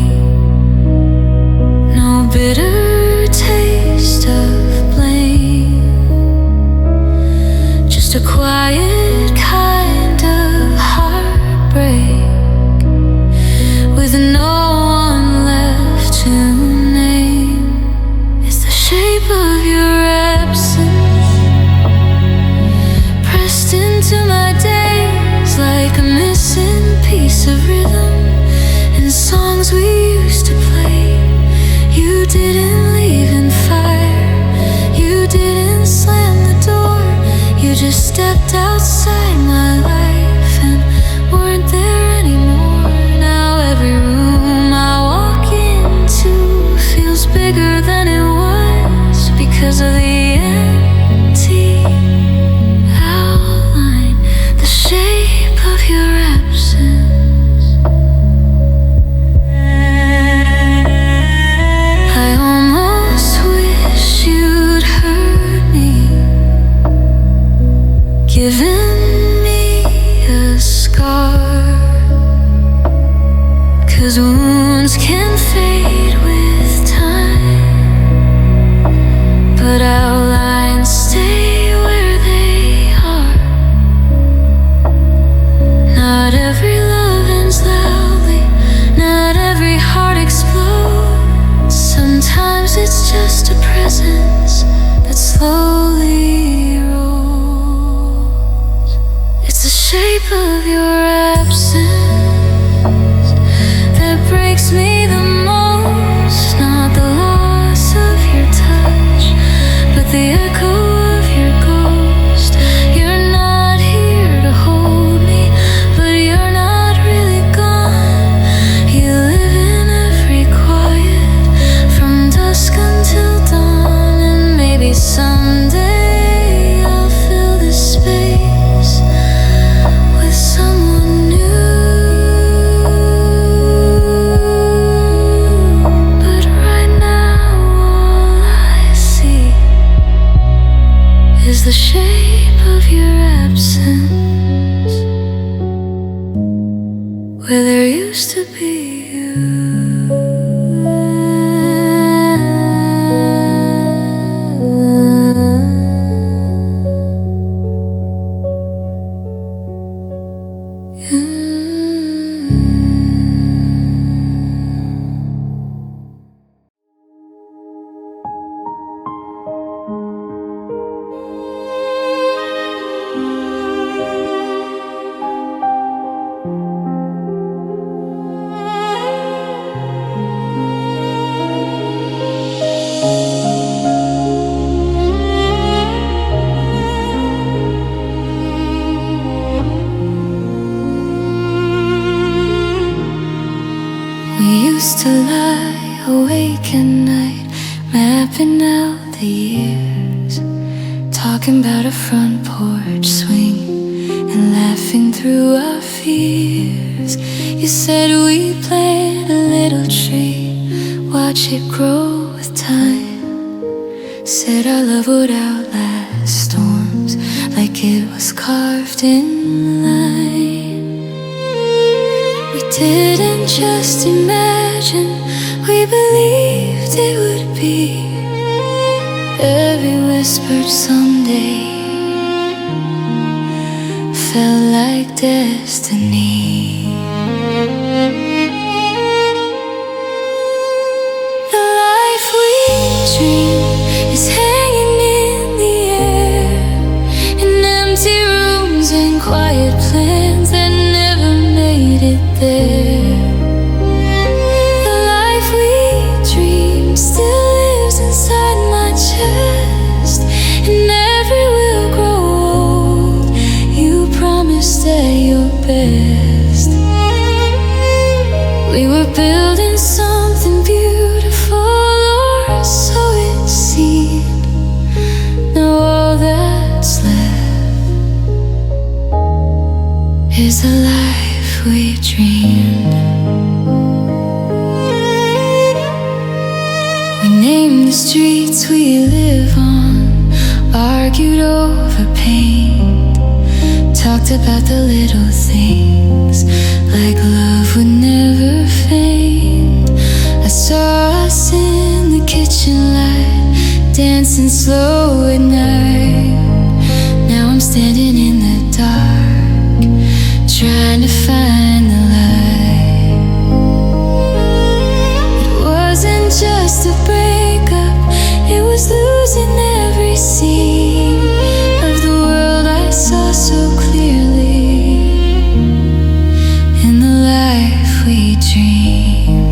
no bitter taste of blame, just a quiet kind of heartbreak with no one left to name. It's the shape of your absence, pressed into my days like a missing piece of rhythm in songs we used to play. You didn't leave in fire, you didn't slam the door, you just stepped outside my life and weren't there anymore. Now every room I walk into feels bigger than it was, because of the empty outline, the shape of your absence. I almost wish you'd hurt me, given me a scar, 'cause wounds can fade with time, but outlines stay where they are. Not every love ends loudly, not every heart explodes. Sometimes it's just a presence that slowly rolls. It's the shape of your absence that breaks me the most, not the loss of your touch, but the echo of your ghost. You're not here to hold me, but you're not really gone. You live in every quiet, from dusk until dawn, and maybe someday I'll fill this space with someone new. But right now all I see is the shape of your absence, where there used to be we used to lie awake at night, mapping out the years, talking about a front porch swing and laughing through our fears. You said we plant a little tree, watch it grow with time. Said our love would outlast storms, like it was carved in line. We didn't just imagine, we believed it would be. Every whispered someday felt like destiny. The life we dream is hanging in the air, in empty rooms and quiet plans that never made it there. The life we dream still lives inside my chest, and never will grow old. You promised at your best. We were building something beautiful, or so it seemed. Now all that's left is the life we dreamed. We named the streets we live on, argued over pain, talked about the little things like love would never fade. I saw us in the kitchen light, dancing slow at night. Now I'm standing in the dark, trying to find the light. It wasn't just a breakup, it was losing every scene of the world I saw so clearly in the life we dream.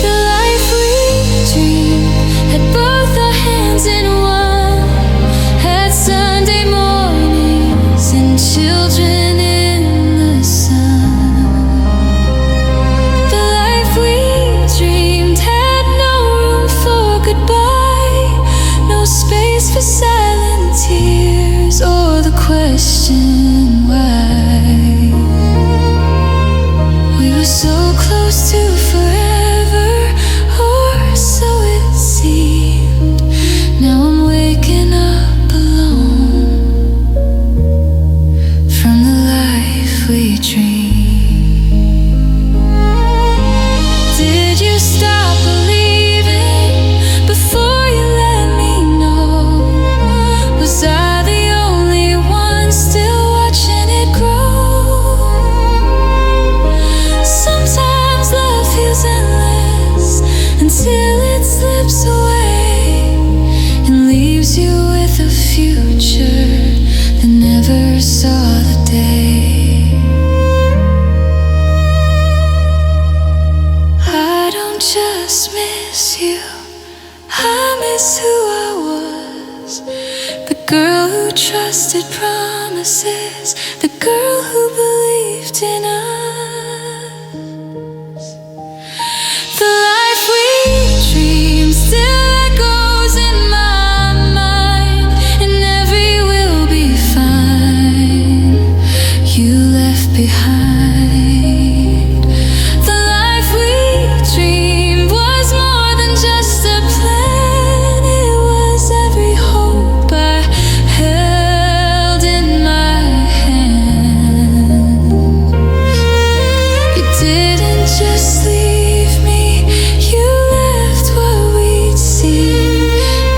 The life we dream had both our hands in one, had Sunday mornings and children in the sun. The life we dreamed had no room for goodbye, no space for silent tears or the question why. We were so close to forever, or so it seemed. Now I'm waking up alone from the life we dreamed. Did you stop believing before you let me know? Was I the only one still watching it grow? Sometimes love feels endless until it slips away and leaves you with a future that never saw the day. I don't just miss you, I miss who I was. The girl who trusted promises, the girl who believed in us. The life we dream still echoes in my mind, and every will be fine you left behind. The life we dreamed was more than just a plan, it was every hope I held in my hand. You didn't just leave me, you left what we'd seen.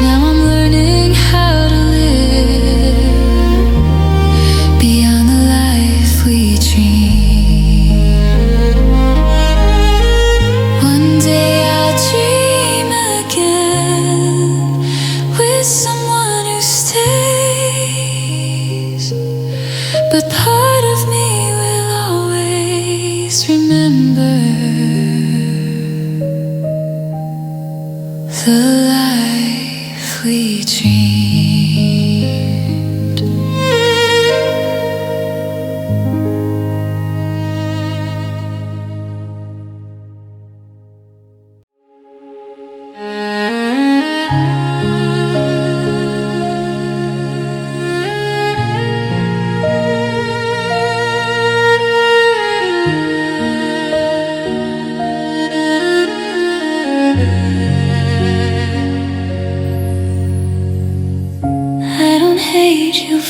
Now I'm learning how to live beyond the life we dreamed. One day I'll dream again with someone who stays, but part of me will always remember the life we dreamed.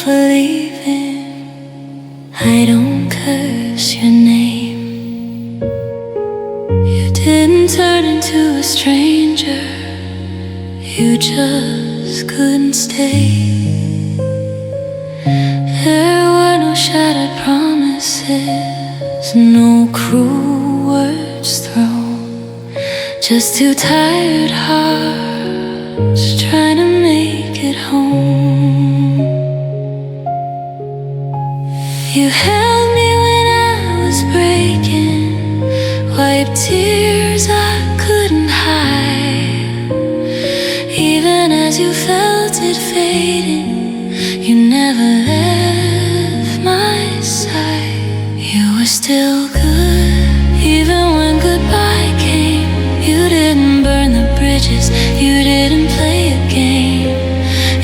for leaving. I don't curse your name. You didn't turn into a stranger, you just couldn't stay. There were no shattered promises, no cruel words thrown, just two tired hearts trying to make it home. You held me when I was breaking, wiped tears I couldn't hide. Even as you felt it fading, you never left my side. You were still good, even when goodbye came. You didn't burn the bridges, you didn't play a game.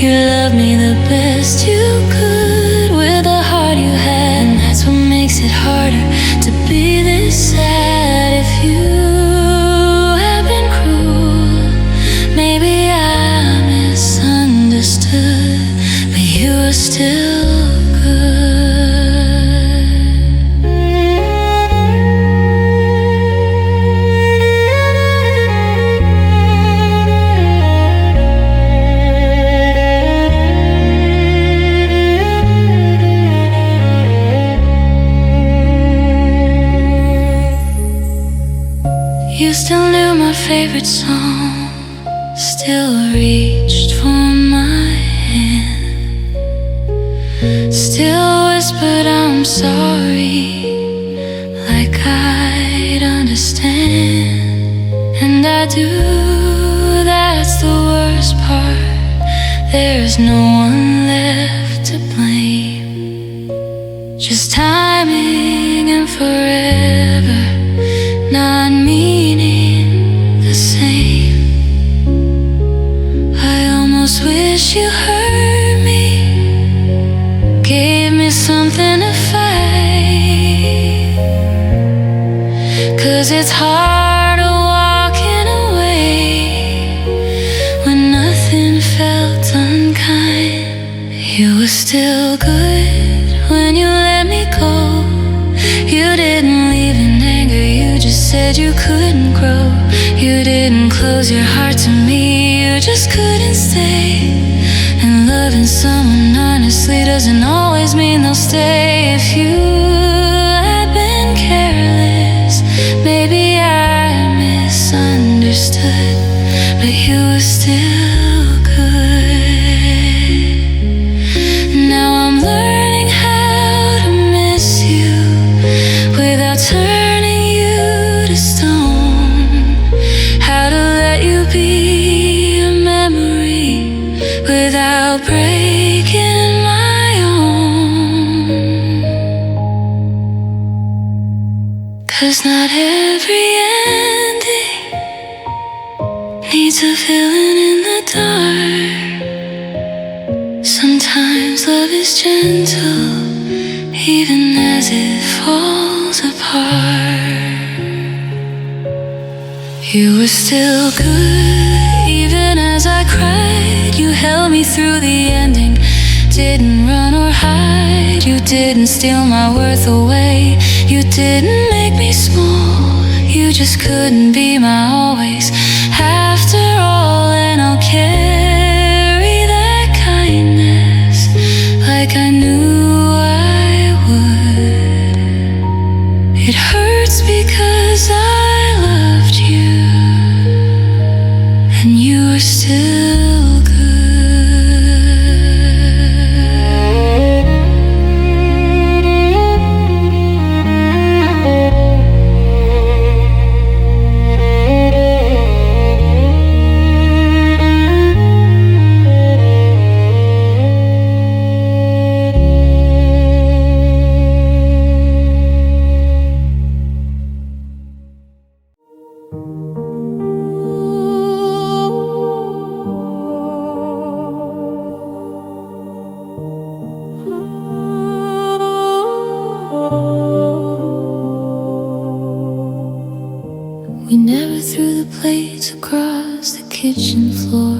You loved me the best you could with the heart you had, and that's what makes it harder to be this sad. If you have been cruel, maybe I misunderstood, but you were still good. You still knew my favorite song, still reached for my hand, still whispered I'm sorry, like I'd understand. And I do, that's the worst part. There's no one left to blame, just timing and forever not meaning the same. I almost wish you heard me, gave me something to fight, 'cause it's hard walking away when nothing felt unkind. You were still good when you let me go. You didn't leave in anger, you just said you couldn't grow. You didn't close your heart to me, you just couldn't stay. And loving someone honestly doesn't always mean they'll stay. If you had been careless, maybe I misunderstood, but you were still good. Now I'm learning how to miss you without turning you to stone, how to let you be a memory without breaking my own. 'Cause not every ending needs a villain in the dark. Sometimes love is gentle, even as it falls apart. You were still good, even as I cried. You held me through the ending, didn't run or hide. You didn't steal my worth away, you didn't make me small. You just couldn't be my always after all. And I'll carry that kindness like I knew I would. It hurts because I loved you, and you were still good. We never threw the plates across the kitchen floor,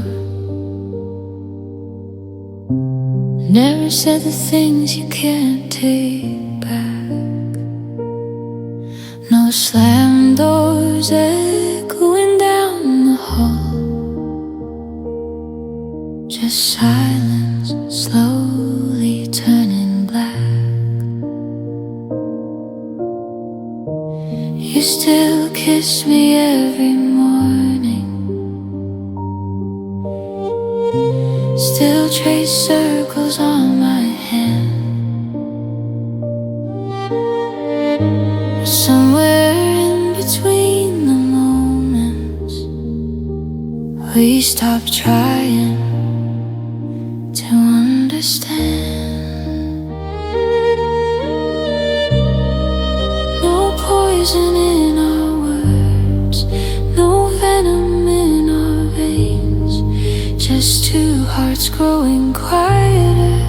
never said the things you can't take back. No slam doors echoing down the hall, just silence slowly turning black. You still kiss me every morning, still trace circles on my hand. Somewhere in between the moments, we stop trying to understand. No poison in our words, no venom in our veins, just two hearts growing quieter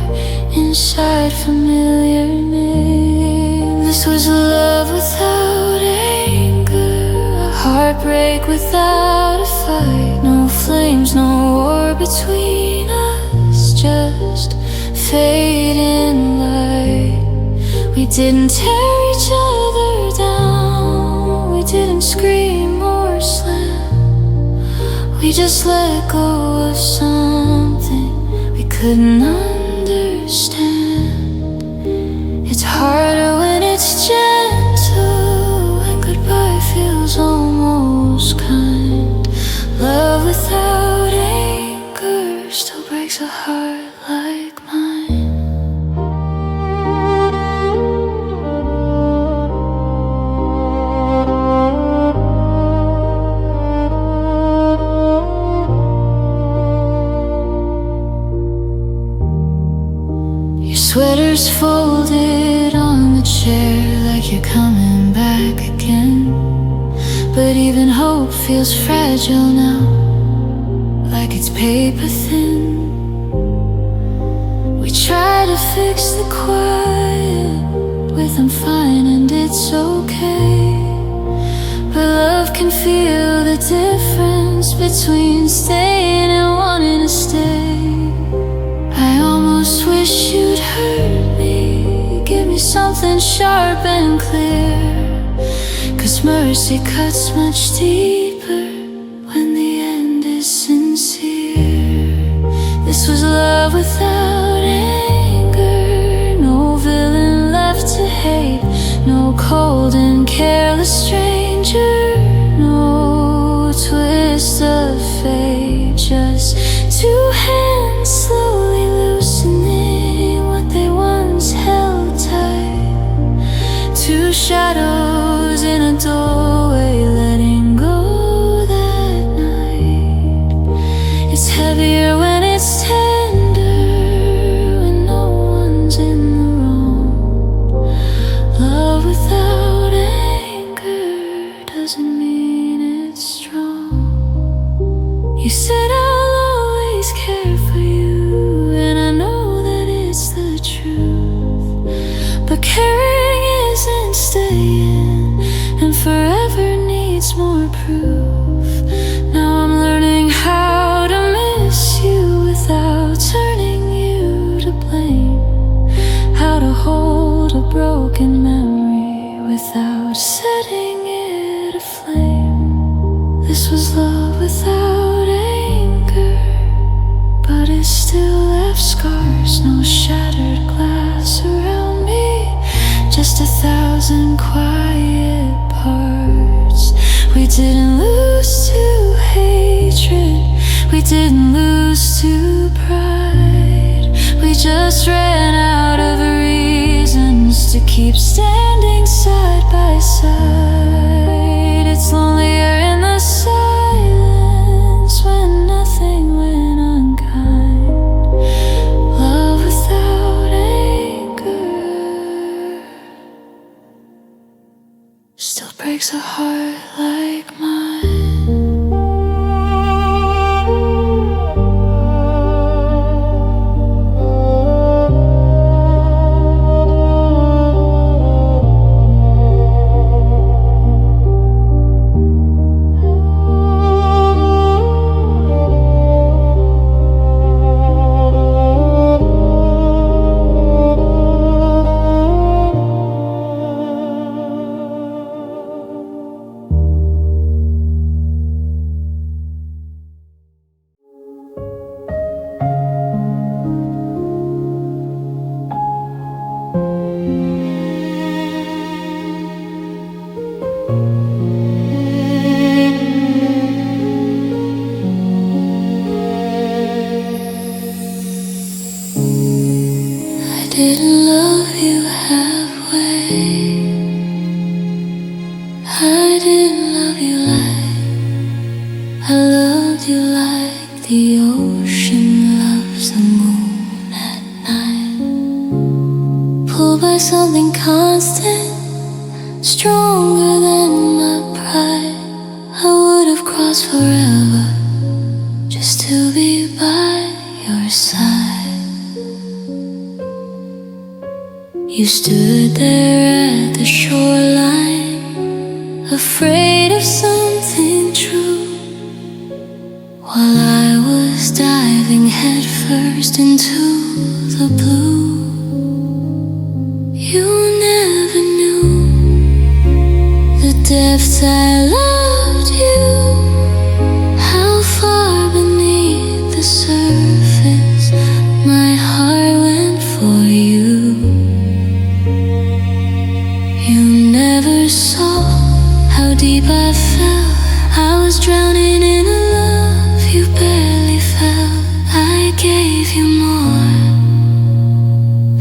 inside familiar names. This was love without anger, a heartbreak without a fight. No flames, no war between us, just fading light. We didn't tear each other down, we didn't scream or slam. We just let go of something we couldn't understand. It's harder when it's gentle, when goodbye feels almost kind. Love without anger still breaks a heart like mine. Your sweater's folded on the chair like you're coming back again, but even hope feels fragile now, like it's paper thin. We try to fix the quiet with I'm fine and it's okay, but love can feel the difference between staying and wanting to stay. I almost wish you'd hurt me, give me something sharp and clear, 'cause mercy cuts much deeper when the end is sincere. This was love without anger, no villain left to hate, no cold and careless stranger, no twist of fate, just two hands slowly loosening what they once held tight. Two shadows in a doorway letting go that night. It's heavier when it's tender, when no one's in the wrong. Love without anger doesn't mean it's strong. You said I'll always care for you, and I know that it's the truth, but caring isn't staying, and forever needs more proof. Now I'm learning how to miss you without turning you to blame, how to hold a broken memory without setting it aflame. This was love without anger, but it still left scars, no shattered glass around me, just 1,000 quiet parts. We didn't lose to hatred, we didn't lose to pride, we just ran out of reasons to keep standing side by side. It's lonelier in the silence when nothing went unkind. Love without anger still breaks a heart like mine. I didn't love you like I loved you, like the ocean loves the moon at night. Pulled by something constant, stronger than my pride. I would have crossed forever just to be by your side. You stood there at the shoreline, afraid of something true, while I was diving headfirst into the blue. You never knew the depths I loved you, how far beneath the surface my heart went for you. You never saw how deep I fell. I was drowning in a love you barely felt. I gave you more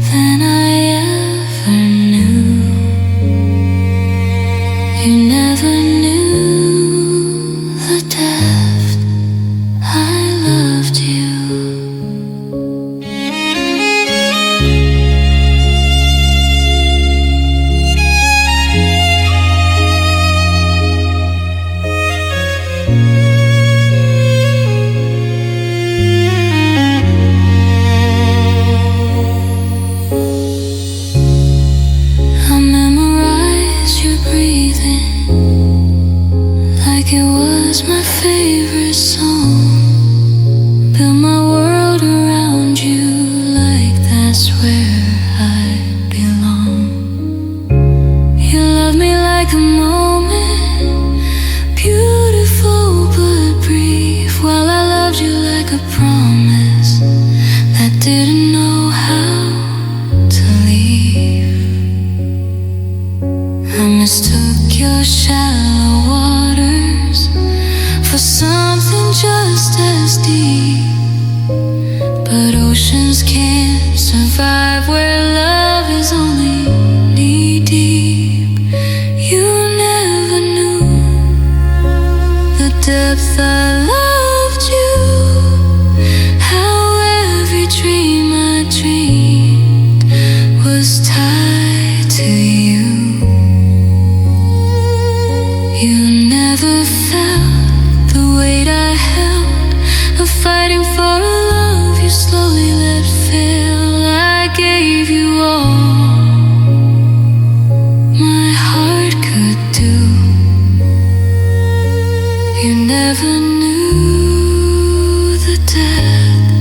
than I ever knew. You never knew the depth I loved you. I memorized your breathing like it was my favorite song. Built my world around you like that's where I belong. You love me like a moment, beautiful but brief, while I loved you like a promise that didn't know how to leave. I mistook your shallow waters for something just as deep, but oceans can't survive where love is only knee deep. You never knew the depth I loved you, how every dream I dreamed was tied to you. You never felt the weight I held of fighting for a love you slowly let fail. I gave you all my heart could do. You never knew the depth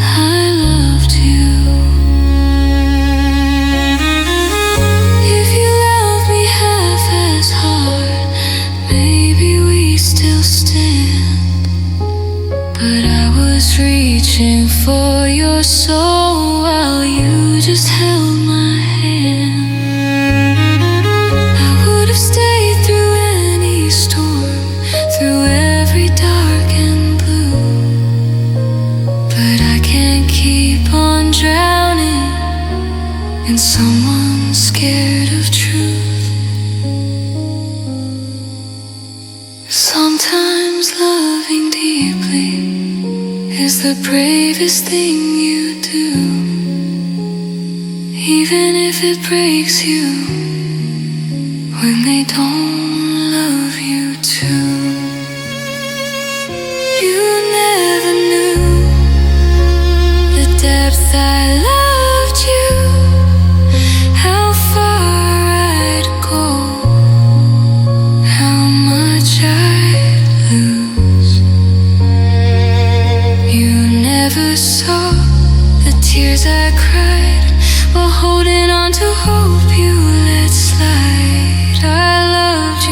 I loved you. If you love me half as hard, maybe we still stand. But I was reaching for your soul while you just held my hand. I would have stayed through any storm, through every dark and blue, but I can't keep on drowning in someone scared of truth. Sometimes loving deeply is the bravest thing you do, even if it breaks you when they don't love you too. You never knew the depth I loved you, how far I'd go, how much I'd lose. You never saw the tears I cried while holding on to hope you let slide. I loved